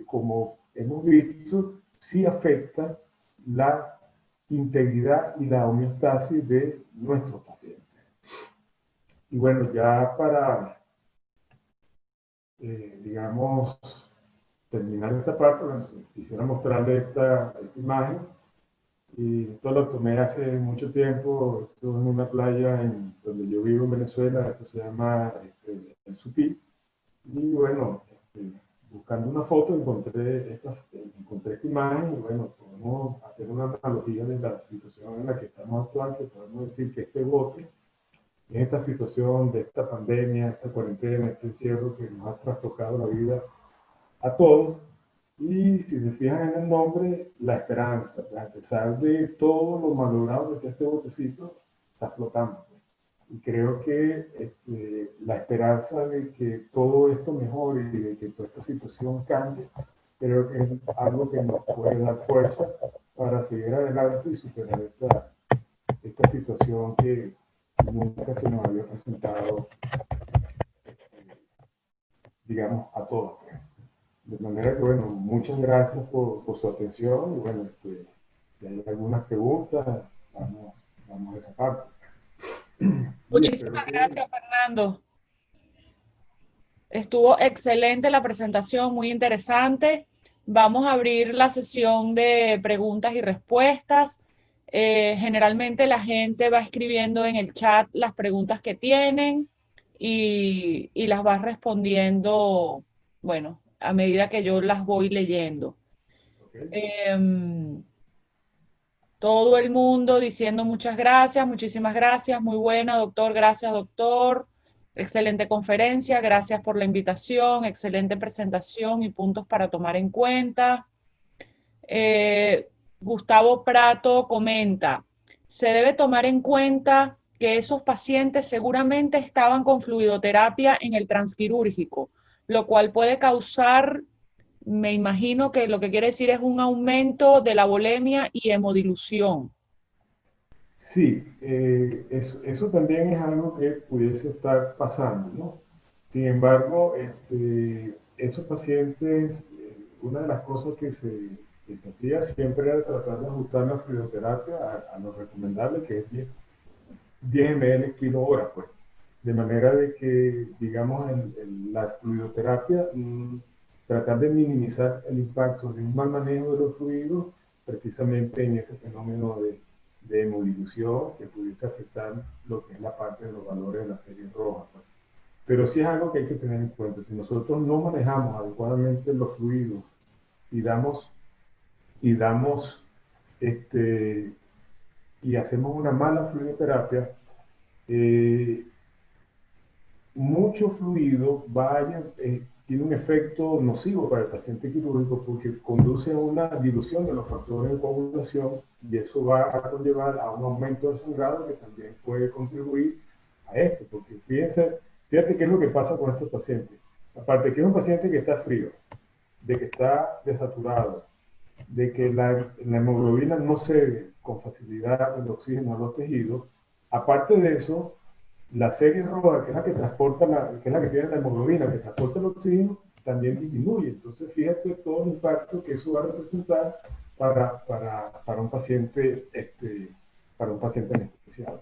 como hemos visto, sí afecta la integridad y la homeostasis de nuestros pacientes. Y bueno, ya para, digamos, terminar esta parte, bueno, quisiera mostrarle esta imagen. Y esto lo tomé hace mucho tiempo, estuve en una playa donde yo vivo en Venezuela, esto se llama el Supí. Y bueno, buscando una foto encontré esta imagen y bueno, podemos hacer una analogía de la situación en la que estamos actual, que podemos decir que este bote, en esta situación de esta pandemia, esta cuarentena, este encierro que nos ha trastocado la vida a todos. Y si se fijan en el nombre, la esperanza, a pesar de todo lo malogrado que este botecito está flotando. Y creo que la esperanza de que todo esto mejore y de que toda esta situación cambie, creo que es algo que nos puede dar fuerza para seguir adelante y superar esta situación que nunca se nos había presentado, digamos, a todos. De manera que, bueno, muchas gracias por su atención y bueno, si hay algunas preguntas, vamos a esa parte. Y espero
Muchísimas
que...
gracias, Fernando. Estuvo excelente la presentación, muy interesante. Vamos a abrir la sesión de preguntas y respuestas. Generalmente la gente va escribiendo en el chat las preguntas que tienen y las va respondiendo, bueno, a medida que yo las voy leyendo.
Okay.
Todo el mundo diciendo muchas gracias, muchísimas gracias, muy buena, doctor, gracias, doctor. Excelente conferencia, gracias por la invitación, excelente presentación y puntos para tomar en cuenta. Gustavo Prato comenta, se debe tomar en cuenta que esos pacientes seguramente estaban con fluidoterapia en el transquirúrgico, lo cual puede causar, me imagino que lo que quiere decir es un aumento de la volemia y hemodilución.
Sí, eso también es algo que pudiese estar pasando, ¿no? Sin embargo, esos pacientes, una de las cosas que se hacía siempre era tratar de ajustar la fluidoterapia a lo recomendable, que es 10 ml kilo hora, pues. De manera de que, digamos, la fluidoterapia, tratar de minimizar el impacto de un mal manejo de los fluidos, precisamente en ese fenómeno de hemodilución que pudiese afectar lo que es la parte de los valores de la serie roja, pues. Pero sí es algo que hay que tener en cuenta. Si nosotros no manejamos adecuadamente los fluidos y damos este, y hacemos una mala fluidoterapia, eh, mucho fluido tiene un efecto nocivo para el paciente quirúrgico porque conduce a una dilución de los factores de coagulación y eso va a conllevar a un aumento del sangrado que también puede contribuir a esto, porque fíjate qué es lo que pasa con estos pacientes. Aparte que es un paciente que está frío, de que está desaturado, de que la hemoglobina no cede con facilidad el oxígeno a los tejidos, aparte de eso, la serie roja, que es la que transporta, que es la que tiene la hemoglobina, que transporta el oxígeno, también disminuye. Entonces, fíjate todo el impacto que eso va a representar para un paciente, para un paciente anestesiado.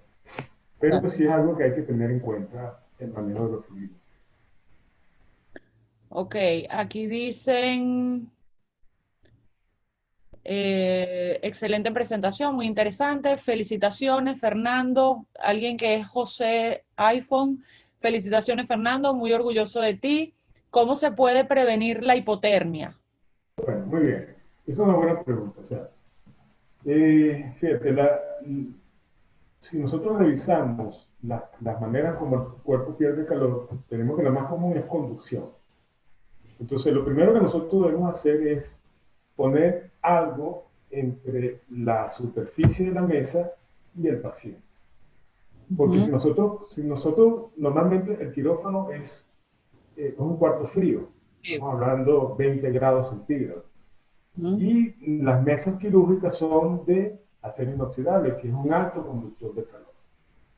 Pero sí es algo que hay que tener en cuenta el manejo de los fluidos.
Ok, aquí dicen, excelente presentación, muy interesante. Felicitaciones, Fernando. Alguien que es José iPhone. Felicitaciones, Fernando. Muy orgulloso de ti. ¿Cómo se puede prevenir la hipotermia?
Bueno, muy bien. Es una buena pregunta. O sea, fíjate, si nosotros revisamos las maneras como el cuerpo pierde calor, tenemos que la más común es conducción. Entonces, lo primero que nosotros debemos hacer es poner algo entre la superficie de la mesa y el paciente. Porque si nosotros normalmente el quirófano es un cuarto frío,
Sí.
estamos hablando 20 grados centígrados.
Ujú.
Y las mesas quirúrgicas son de acero inoxidable, que es un alto conductor de calor.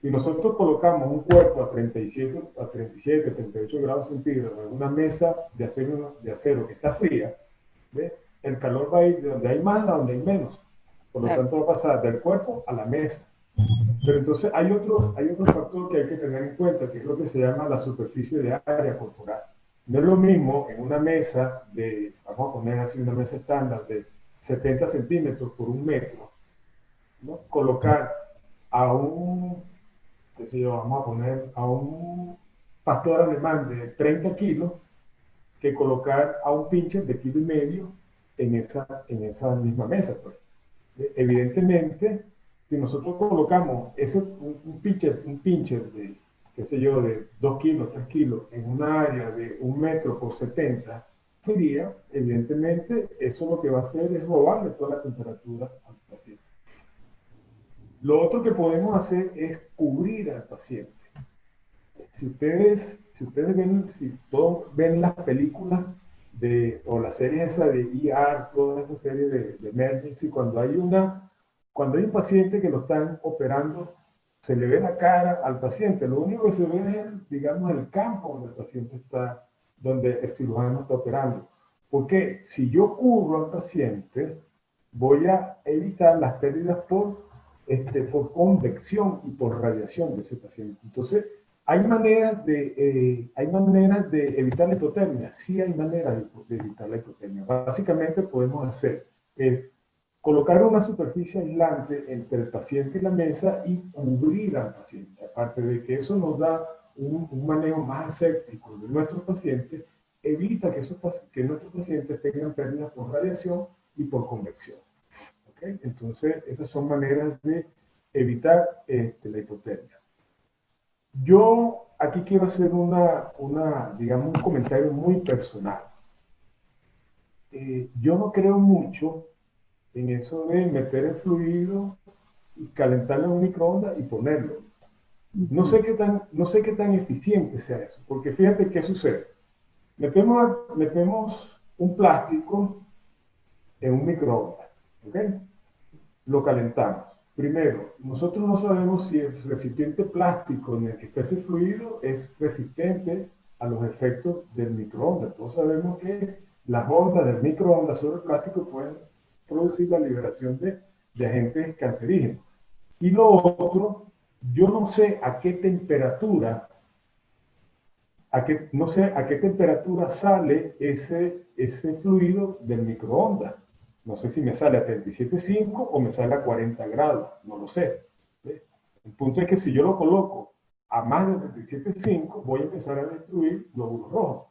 Si nosotros colocamos un cuerpo a 37, 38 grados centígrados en una mesa de acero que está fría, ¿ves? El calor va a ir de donde hay más a donde hay menos. Por lo
Claro.
tanto, va a pasar del cuerpo a la mesa. Pero entonces hay otro factor que hay que tener en cuenta, que es lo que se llama la superficie de área corporal. No es lo mismo en una mesa de, vamos a poner así, una mesa estándar de 70 centímetros por un metro, ¿no? Colocar a un, qué sé yo, vamos a poner a un pastor alemán de 30 kilos que colocar a un pincher de kilo y medio en esa misma mesa, pues. Evidentemente, si nosotros colocamos un pincher de, qué sé yo, de 2 kilos, 3 kilos, en una área de 1 metro por 70 fría, evidentemente eso lo que va a hacer es robarle toda la temperatura al paciente. Lo otro que podemos hacer es cubrir al paciente. Si ustedes ven, si todos ven las películas o la serie esa de ER, toda esa serie de Emergency, cuando hay un paciente que lo están operando, se le ve la cara al paciente. Lo único que se ve es, digamos, el campo donde el paciente está, donde el cirujano está operando. Porque si yo cubro al paciente, voy a evitar las pérdidas por convección y por radiación de ese paciente. Entonces, hay maneras de evitar la hipotermia. Sí hay maneras de evitar la hipotermia. Básicamente podemos hacer es colocar una superficie aislante entre el paciente y la mesa y cubrir al paciente. Aparte de que eso nos da un manejo más aséptico de nuestros pacientes, evita que nuestros pacientes tengan pérdidas por radiación y por convección. ¿Okay? Entonces, esas son maneras de evitar la hipotermia. Yo aquí quiero hacer digamos, un comentario muy personal. Yo no creo mucho en eso de meter el fluido y calentarlo en un microondas y ponerlo.
Ujú.
No sé qué tan eficiente sea eso, porque fíjate qué sucede. Metemos un plástico en un microondas, ¿ok? Lo calentamos. Primero, nosotros no sabemos si el recipiente plástico en el que está ese fluido es resistente a los efectos del microondas. Todos sabemos que las ondas del microondas sobre el plástico pueden producir la liberación de agentes cancerígenos. Y lo otro, yo no sé a qué temperatura, no sé a qué temperatura sale ese fluido del microondas. No sé si me sale a 37,5 o me sale a 40 grados, no lo sé. ¿Ves? El punto es que si yo lo coloco a más de 37,5, voy a empezar a destruir glóbulos rojos.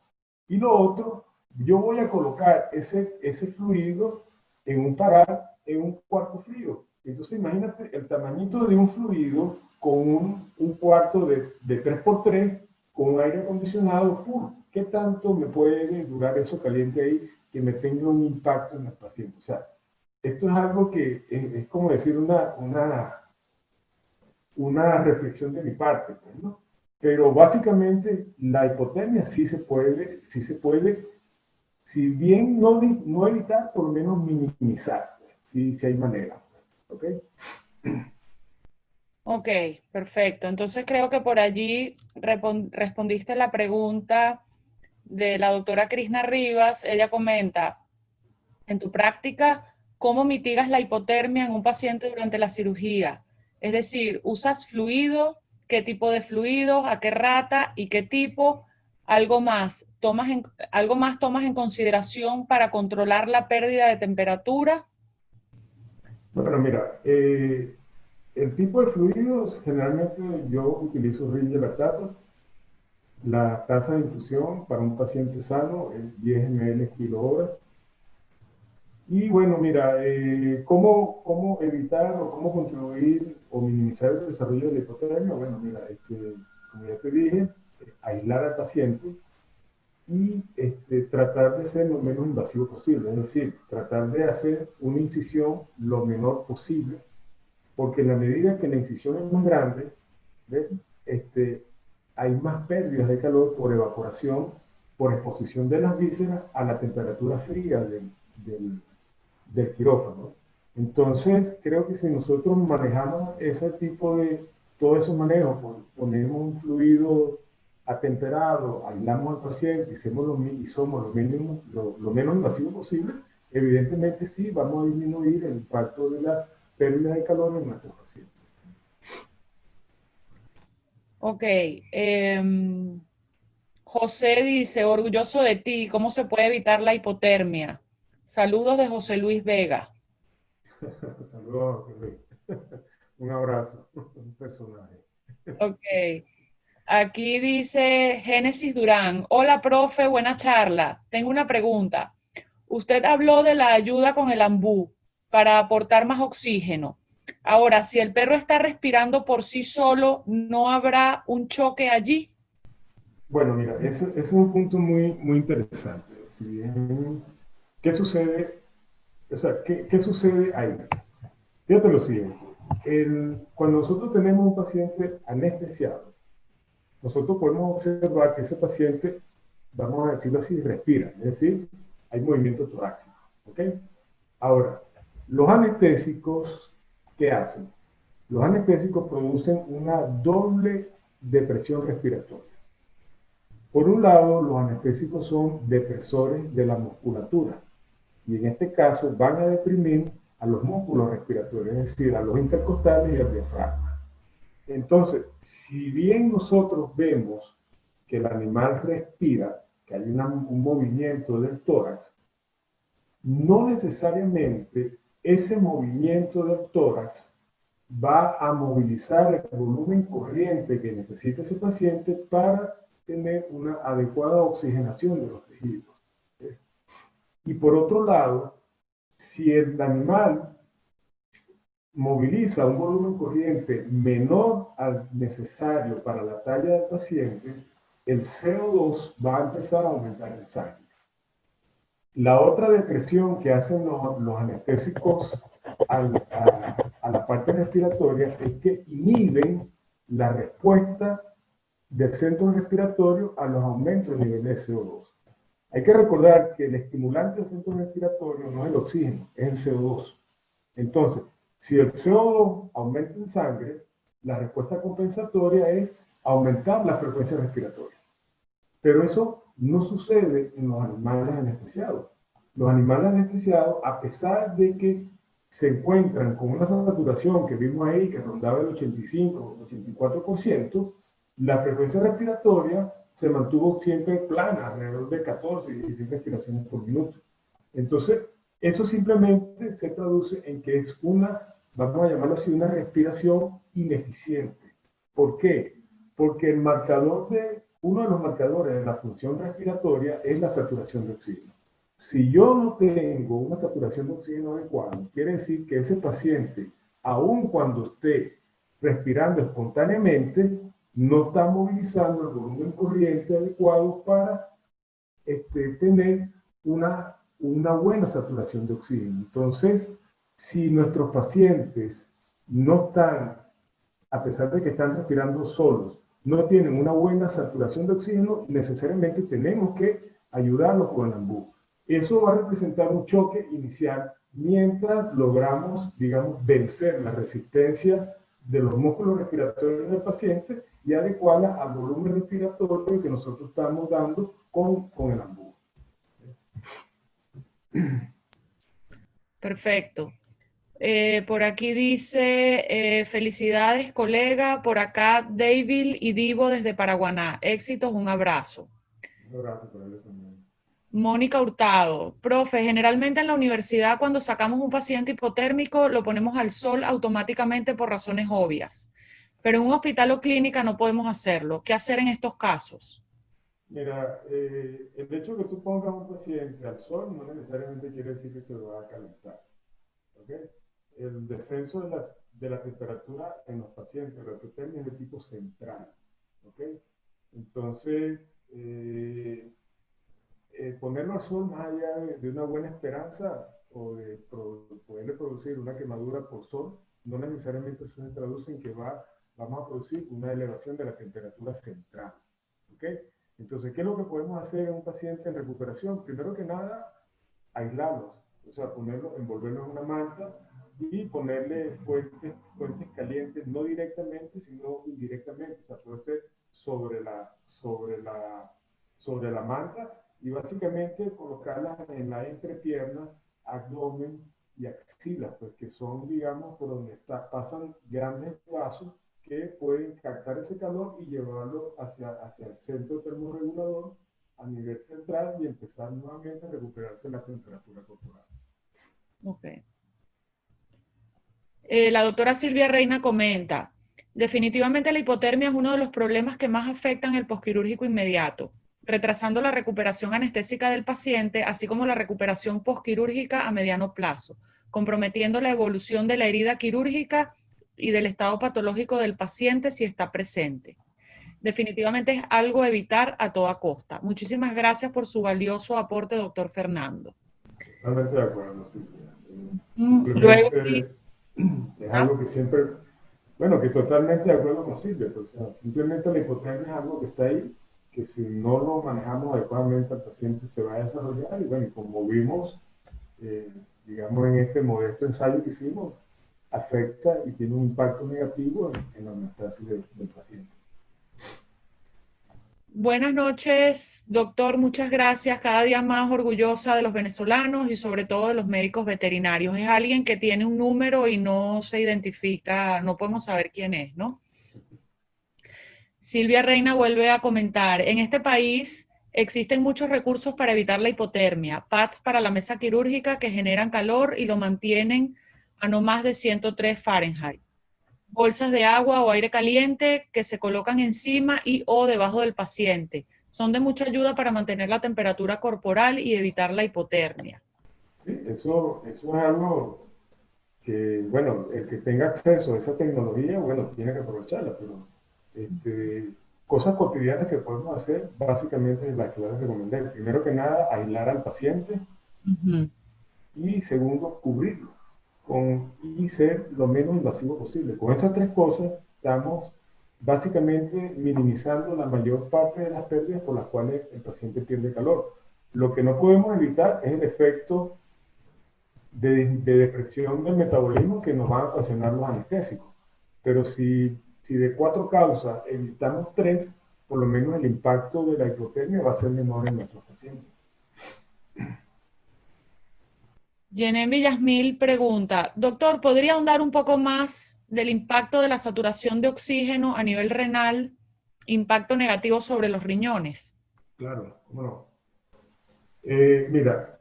Y lo otro, yo voy a colocar ese fluido en un cuarto frío. Entonces imagínate el tamañito de un fluido con un cuarto de 3x3 con un aire acondicionado full. ¿Qué tanto me puede durar eso caliente ahí que me tenga un impacto en el paciente? O sea, esto es algo que es como decir una reflexión de mi parte, pues, ¿no? Pero básicamente la hipotermia sí se puede, si bien no evitar, por lo menos minimizar, pues, si hay manera, ¿ok?
Ok, perfecto. Entonces creo que por allí respondiste la pregunta de la doctora Krishna Rivas. Ella comenta, en tu práctica, ¿cómo mitigas la hipotermia en un paciente durante la cirugía? Es decir, ¿usas fluido? ¿Qué tipo de fluidos? ¿A qué rata? ¿Y qué tipo? ¿Algo más tomas en consideración para controlar la pérdida de temperatura?
Bueno, mira, el tipo de fluidos, generalmente yo utilizo ringe lactato. La tasa de infusión para un paciente sano es 10 ml kilo hora. Y bueno, mira, ¿cómo evitar o cómo contribuir o minimizar el desarrollo de la hipotermia? Bueno, mira, como ya te dije, aislar al paciente y tratar de ser lo menos invasivo posible, es decir, tratar de hacer una incisión lo menor posible, porque en la medida que la incisión es más grande, ¿ves? Hay más pérdidas de calor por evaporación, por exposición de las vísceras a la temperatura fría del del quirófano. Entonces, creo que si nosotros manejamos ese tipo de, todos esos manejos, ponemos un fluido atemperado, aislamos al paciente y somos lo menos invasivo posible, evidentemente sí vamos a disminuir el impacto de la pérdida de calor en nuestros pacientes.
Ok. José dice, orgulloso de ti, ¿cómo se puede evitar la hipotermia? Saludos de José Luis Vega.
Saludos, Luis. Un abrazo, un personaje.
Ok. Aquí dice Génesis Durán. Hola, profe, buena charla. Tengo una pregunta. Usted habló de la ayuda con el ambú para aportar más oxígeno. Ahora, si el perro está respirando por sí solo, ¿no habrá un choque allí?
Bueno, mira, ese es un punto muy interesante. Si bien, ¿qué sucede? O sea, ¿qué sucede ahí? Fíjate lo siguiente. Cuando nosotros tenemos un paciente anestesiado, nosotros podemos observar que ese paciente, vamos a decirlo así, respira, es decir, hay movimiento torácico. ¿Ok? Ahora, los anestésicos, ¿qué hacen? Los anestésicos producen una doble depresión respiratoria. Por un lado, los anestésicos son depresores de la musculatura y en este caso van a deprimir a los músculos respiratorios, es decir, a los intercostales y al diafragma. Entonces, si bien nosotros vemos que el animal respira, que hay un movimiento del tórax, no necesariamente ese movimiento del tórax va a movilizar el volumen corriente que necesita ese paciente para tener una adecuada oxigenación de los tejidos. Y por otro lado, si el animal moviliza un volumen corriente menor al necesario para la talla del paciente, el CO2 va a empezar a aumentar en sangre. La otra depresión que hacen los anestésicos a la parte respiratoria es que inhiben la respuesta del centro respiratorio a los aumentos de nivel de CO2. Hay que recordar que el estimulante del centro respiratorio no es el oxígeno, es el CO2. Entonces, si el CO2 aumenta en sangre, la respuesta compensatoria es aumentar la frecuencia respiratoria. Pero eso no sucede en los animales anestesiados. Los animales anestesiados, a pesar de que se encuentran con una saturación que vimos ahí, que rondaba el 85 o 84%, la frecuencia respiratoria se mantuvo siempre plana, alrededor de 14 y 16 respiraciones por minuto. Entonces, eso simplemente se traduce en que es una, vamos a llamarlo así, una respiración ineficiente. ¿Por qué? Porque uno de los marcadores de la función respiratoria es la saturación de oxígeno. Si yo no tengo una saturación de oxígeno adecuada, quiere decir que ese paciente, aun cuando esté respirando espontáneamente, no está movilizando el volumen corriente adecuado para tener una buena saturación de oxígeno. Entonces, si nuestros pacientes no están, a pesar de que están respirando solos, no tienen una buena saturación de oxígeno, necesariamente tenemos que ayudarlos con el ambú. Eso va a representar un choque inicial mientras logramos, digamos, vencer la resistencia de los músculos respiratorios del paciente y adecuarla al volumen respiratorio que nosotros estamos dando con el ambú.
Perfecto. Por aquí dice, felicidades colega, por acá David y Divo desde Paraguaná. Éxitos, un abrazo.
Un abrazo para ellos también.
Mónica Hurtado, profe, generalmente en la universidad cuando sacamos un paciente hipotérmico lo ponemos al sol automáticamente por razones obvias, pero en un hospital o clínica no podemos hacerlo. ¿Qué hacer en estos casos?
Mira, el hecho de que tú pongas a un paciente al sol no necesariamente quiere decir que se lo va a calentar. ¿Okay? El descenso de la temperatura en los pacientes, la hipotermia es de tipo central. ¿Okay? Entonces, ponerlo al sol más allá de una buena esperanza o de poderle producir una quemadura por sol, no necesariamente eso se traduce en que vamos a producir una elevación de la temperatura central. ¿Okay? Entonces, ¿qué es lo que podemos hacer en un paciente en recuperación? Primero que nada, aislarlos. o sea, ponerlo, envolverlo en una manta y ponerle fuentes calientes, no directamente, sino indirectamente, o sea, puede ser sobre la manta y básicamente colocarla en la entrepierna, abdomen y axilas, pues que son, digamos, por donde pasan grandes vasos que pueden captar ese calor y llevarlo hacia el centro termorregulador a nivel central y empezar nuevamente a recuperarse la temperatura corporal.
Ok. La doctora Silvia Reina comenta, definitivamente la hipotermia es uno de los problemas que más afectan el posquirúrgico inmediato, retrasando la recuperación anestésica del paciente, así como la recuperación posquirúrgica a mediano plazo, comprometiendo la evolución de la herida quirúrgica y del estado patológico del paciente si está presente. Definitivamente es algo a evitar a toda costa. Muchísimas gracias por su valioso aporte, doctor Fernando.
Totalmente de acuerdo, Silvia.
Luego,
Simplemente es algo que siempre, bueno, que totalmente de acuerdo con Silvia, pues, o sea, simplemente la hipotermia es algo que está ahí, que si no lo manejamos adecuadamente al paciente se va a desarrollar y bueno, como vimos, eh, digamos en este modesto ensayo que hicimos, afecta y tiene un impacto negativo en la metastasis del paciente.
buenas noches, doctor. Muchas gracias. Cada día más orgullosa de los venezolanos y sobre todo de los médicos veterinarios. Es alguien que tiene un número y no se identifica, no podemos saber quién es, ¿no? Silvia Reina vuelve a comentar, en este país existen muchos recursos para evitar la hipotermia, pads para la mesa quirúrgica que generan calor y lo mantienen a no más de 103 Fahrenheit. Bolsas de agua o aire caliente que se colocan encima y o debajo del paciente. Son de mucha ayuda para mantener la temperatura corporal y evitar la hipotermia.
Sí, eso es algo que, bueno, el que tenga acceso a esa tecnología, bueno, tiene que aprovecharla, pero cosas cotidianas que podemos hacer, básicamente las que les recomendé. Primero que nada, aislar al paciente y segundo, cubrirlo y ser lo menos invasivo posible. Con esas tres cosas estamos básicamente minimizando la mayor parte de las pérdidas por las cuales el paciente pierde calor. Lo que no podemos evitar es el efecto de depresión del metabolismo que nos van a ocasionar los anestésicos. Pero si de 4 causas evitamos 3, por lo menos el impacto de la hipotermia va a ser menor en nuestros pacientes.
Jenem Villasmil pregunta, doctor, ¿podría ahondar un poco más del impacto de la saturación de oxígeno a nivel renal, impacto negativo sobre los riñones?
Claro, cómo no. Mira,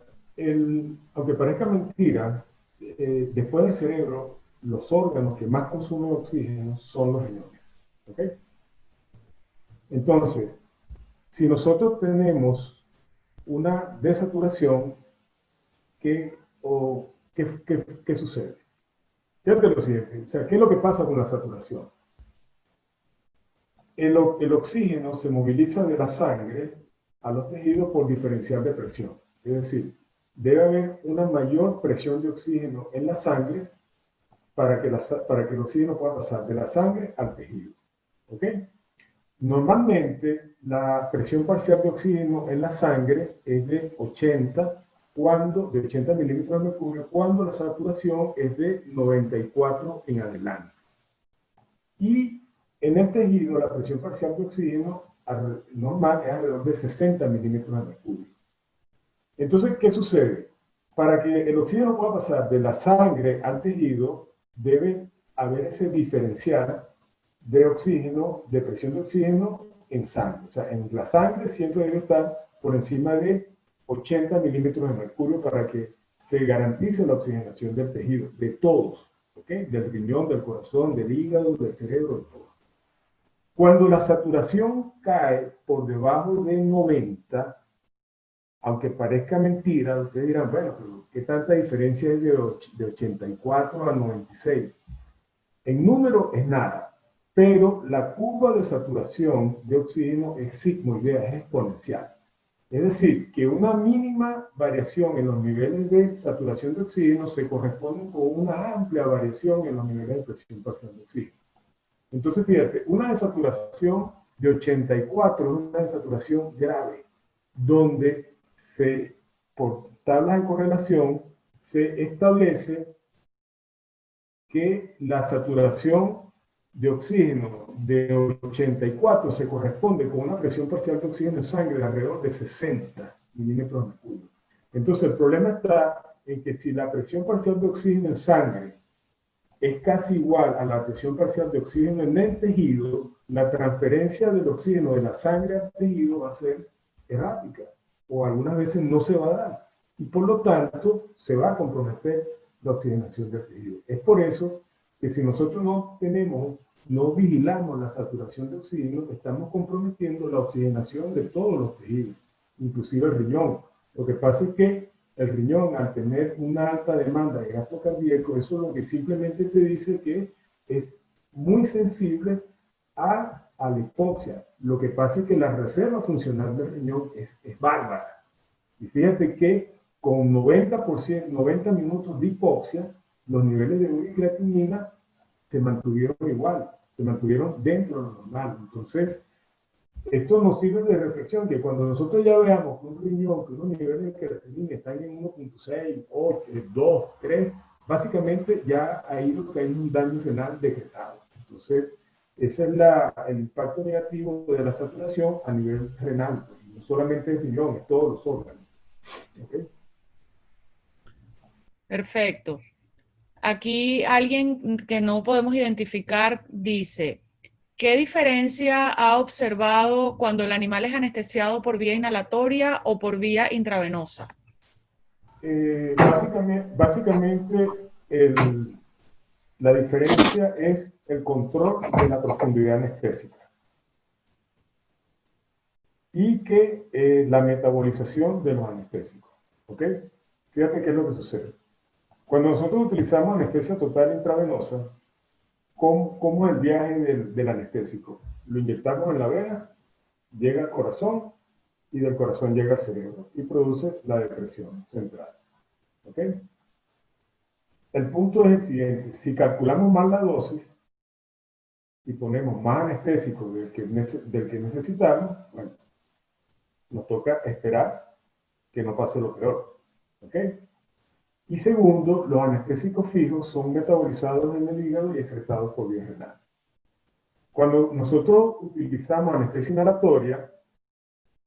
aunque parezca mentira, después del cerebro, los órganos que más consumen oxígeno son los riñones. ¿Ok? Entonces, si nosotros tenemos una desaturación, ¿qué sucede? Fíjate lo siguiente, o sea, ¿qué es lo que pasa con la saturación? El oxígeno se moviliza de la sangre a los tejidos por diferencial de presión. Es decir, debe haber una mayor presión de oxígeno en la sangre para que el oxígeno pueda pasar de la sangre al tejido. ¿Ok? Normalmente, la presión parcial de oxígeno en la sangre es de 80 milímetros de mercurio, cuando la saturación es de 94 en adelante. Y en el tejido, la presión parcial de oxígeno normal es alrededor de 60 milímetros de mercurio. Entonces, ¿qué sucede? Para que el oxígeno pueda pasar de la sangre al tejido, debe haber ese diferencial de oxígeno, de presión de oxígeno en sangre. O sea, en la sangre siempre debe estar por encima de 80 milímetros de mercurio para que se garantice la oxigenación del tejido, de todos, ¿okay? Del riñón, del corazón, del hígado, del cerebro, de todo. Cuando la saturación cae por debajo de 90, aunque parezca mentira, ustedes dirán, bueno, pero ¿qué tanta diferencia es de 84 a 96? En número es nada, pero la curva de saturación de oxígeno es sigmoidea, es exponencial. Es decir, que una mínima variación en los niveles de saturación de oxígeno se corresponde con una amplia variación en los niveles de presión parcial de oxígeno. Entonces, fíjate, una desaturación de 84 es una desaturación grave, donde por tablas de correlación se establece que la saturación de oxígeno de 84 se corresponde con una presión parcial de oxígeno en sangre de alrededor de 60 milímetros mercurio. Entonces el problema está en que si la presión parcial de oxígeno en sangre es casi igual a la presión parcial de oxígeno en el tejido, la transferencia del oxígeno de la sangre al tejido va a ser errática o algunas veces no se va a dar y por lo tanto se va a comprometer la oxigenación del tejido. Es por eso que si nosotros no vigilamos la saturación de oxígeno, estamos comprometiendo la oxigenación de todos los tejidos, inclusive el riñón. Lo que pasa es que el riñón, al tener una alta demanda de gasto cardíaco, eso es lo que simplemente te dice que es muy sensible a la hipoxia. Lo que pasa es que la reserva funcional del riñón es bárbara. Y fíjate que con 90%, 90 minutos de hipoxia, los niveles de uricreatinina se mantuvieron igual, se mantuvieron dentro de lo normal. Entonces, esto nos sirve de reflexión, que cuando nosotros ya veamos que un riñón, que unos niveles de creatinina están en 1.6, 8, 2, 3, básicamente ya ahí lo que hay un daño renal decretado. Entonces, ese es el impacto negativo de la saturación a nivel renal. No solamente el riñón, es todos los órganos. ¿Okay?
Perfecto. Aquí alguien que no podemos identificar dice, ¿qué diferencia ha observado cuando el animal es anestesiado por vía inhalatoria o por vía intravenosa?
Básicamente la diferencia es el control de la profundidad anestésica y que la metabolización de los anestésicos. ¿Ok? Fíjate qué es lo que sucede. Cuando nosotros utilizamos anestesia total intravenosa, ¿cómo es el viaje del anestésico? Lo inyectamos en la vena, llega al corazón y del corazón llega al cerebro y produce la depresión central. ¿Ok? El punto es el siguiente: si calculamos mal la dosis y ponemos más anestésico del que necesitamos, bueno, nos toca esperar que no pase lo peor. ¿Ok? Y segundo, los anestésicos fijos son metabolizados en el hígado y excretados por vía renal. Cuando nosotros utilizamos anestesia inhalatoria,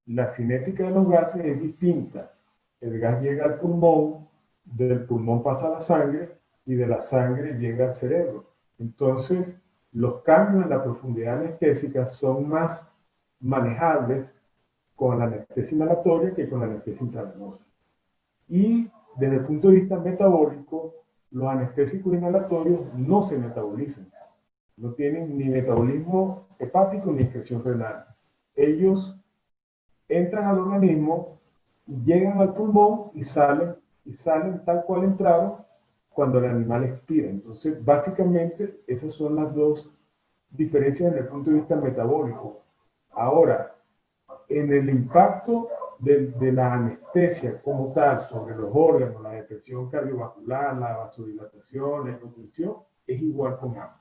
la cinética de los gases es distinta. El gas llega al pulmón, del pulmón pasa a la sangre y de la sangre llega al cerebro. Entonces, los cambios en la profundidad anestésica son más manejables con la anestesia inhalatoria que con la anestesia intravenosa. Y desde el punto de vista metabólico, los anestésicos inhalatorios no se metabolizan. No tienen ni metabolismo hepático ni excreción renal. Ellos entran al organismo, llegan al pulmón y salen tal cual entraron cuando el animal expira. Entonces, básicamente, esas son las dos diferencias desde el punto de vista metabólico. Ahora, en el impacto de la anestesia como tal sobre los órganos, la depresión cardiovascular, la vasodilatación, la hipotensión, es igual con ambos.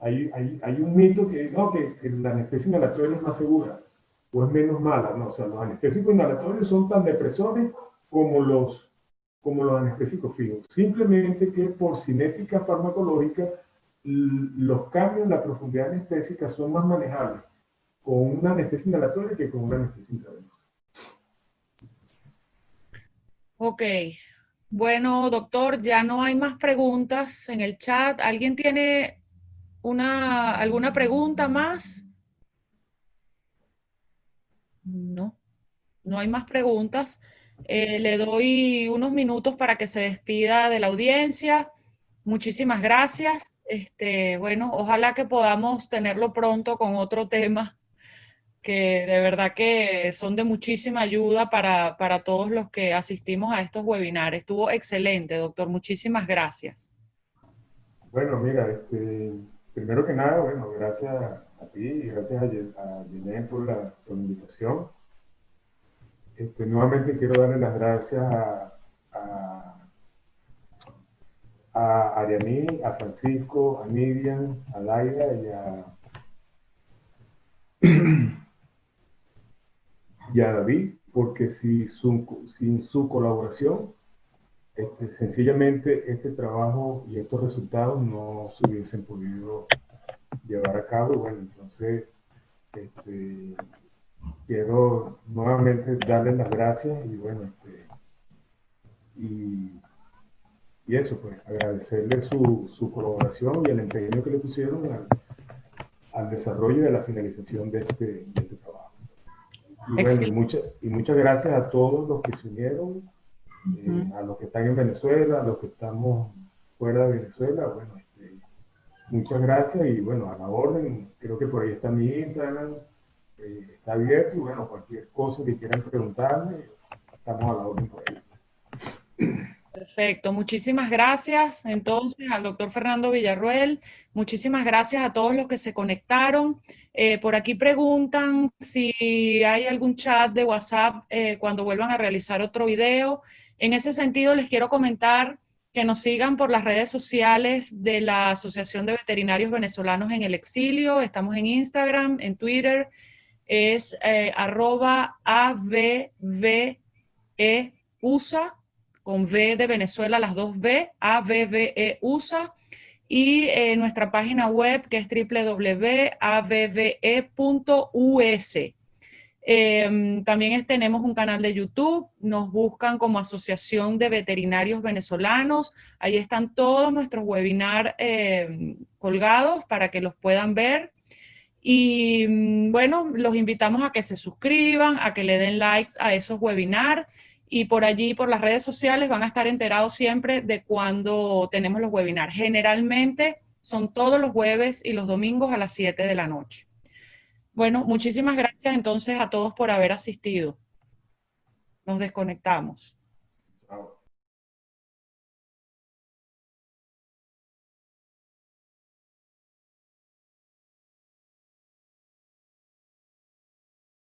Hay un mito que no, que la anestesia inhalatoria es más segura o es menos mala, no, o sea, los anestésicos inhalatorios son tan depresores como los anestésicos fijos. Simplemente que por cinética farmacológica, los cambios en la profundidad anestésica son más manejables con una anestesia inhalatoria que con una anestesia intravenosa.
Ok. Bueno, doctor, ya no hay más preguntas en el chat. ¿Alguien tiene alguna pregunta más? No, no hay más preguntas. Le doy unos minutos para que se despida de la audiencia. Muchísimas gracias. Bueno, ojalá que podamos tenerlo pronto con otro tema que de verdad que son de muchísima ayuda para todos los que asistimos a estos webinars. Estuvo excelente, doctor. Muchísimas gracias.
Bueno, mira, primero que nada, bueno, gracias a ti y gracias a Ginés por la invitación. Nuevamente quiero darle las gracias a Arianí, a Francisco, a Miriam, a Laida y a David, porque sin su colaboración sencillamente este trabajo y estos resultados no se hubiesen podido llevar a cabo. Y bueno, entonces este, quiero nuevamente darles las gracias y bueno, y, y eso, pues agradecerles su colaboración y el empeño que le pusieron al desarrollo y a la finalización de este trabajo. Y bueno,
Excelente.
y muchas gracias a todos los que se unieron, a los que están en Venezuela, a los que estamos fuera de Venezuela. Bueno, muchas gracias y bueno, a la orden. Creo que por ahí está mi Instagram, está abierto y bueno, cualquier cosa que quieran preguntarme, estamos a la orden por ahí.
Perfecto, muchísimas gracias entonces al doctor Fernando Villarroel, muchísimas gracias a todos los que se conectaron. Por aquí preguntan si hay algún chat de WhatsApp cuando vuelvan a realizar otro video. En ese sentido, les quiero comentar que nos sigan por las redes sociales de la Asociación de Veterinarios Venezolanos en el Exilio. Estamos en Instagram, en Twitter, es @AVVEUSA, con V de Venezuela, las dos B, AVVEUSA, y nuestra página web que es www.avve.us. También tenemos un canal de YouTube, nos buscan como Asociación de Veterinarios Venezolanos, ahí están todos nuestros webinars colgados para que los puedan ver. Y bueno, los invitamos a que se suscriban, a que le den likes a esos webinars y por allí, por las redes sociales, van a estar enterados siempre de cuando tenemos los webinars. Generalmente son todos los jueves y los domingos a las 7 de la noche. Bueno, muchísimas gracias entonces a todos por haber asistido. Nos desconectamos.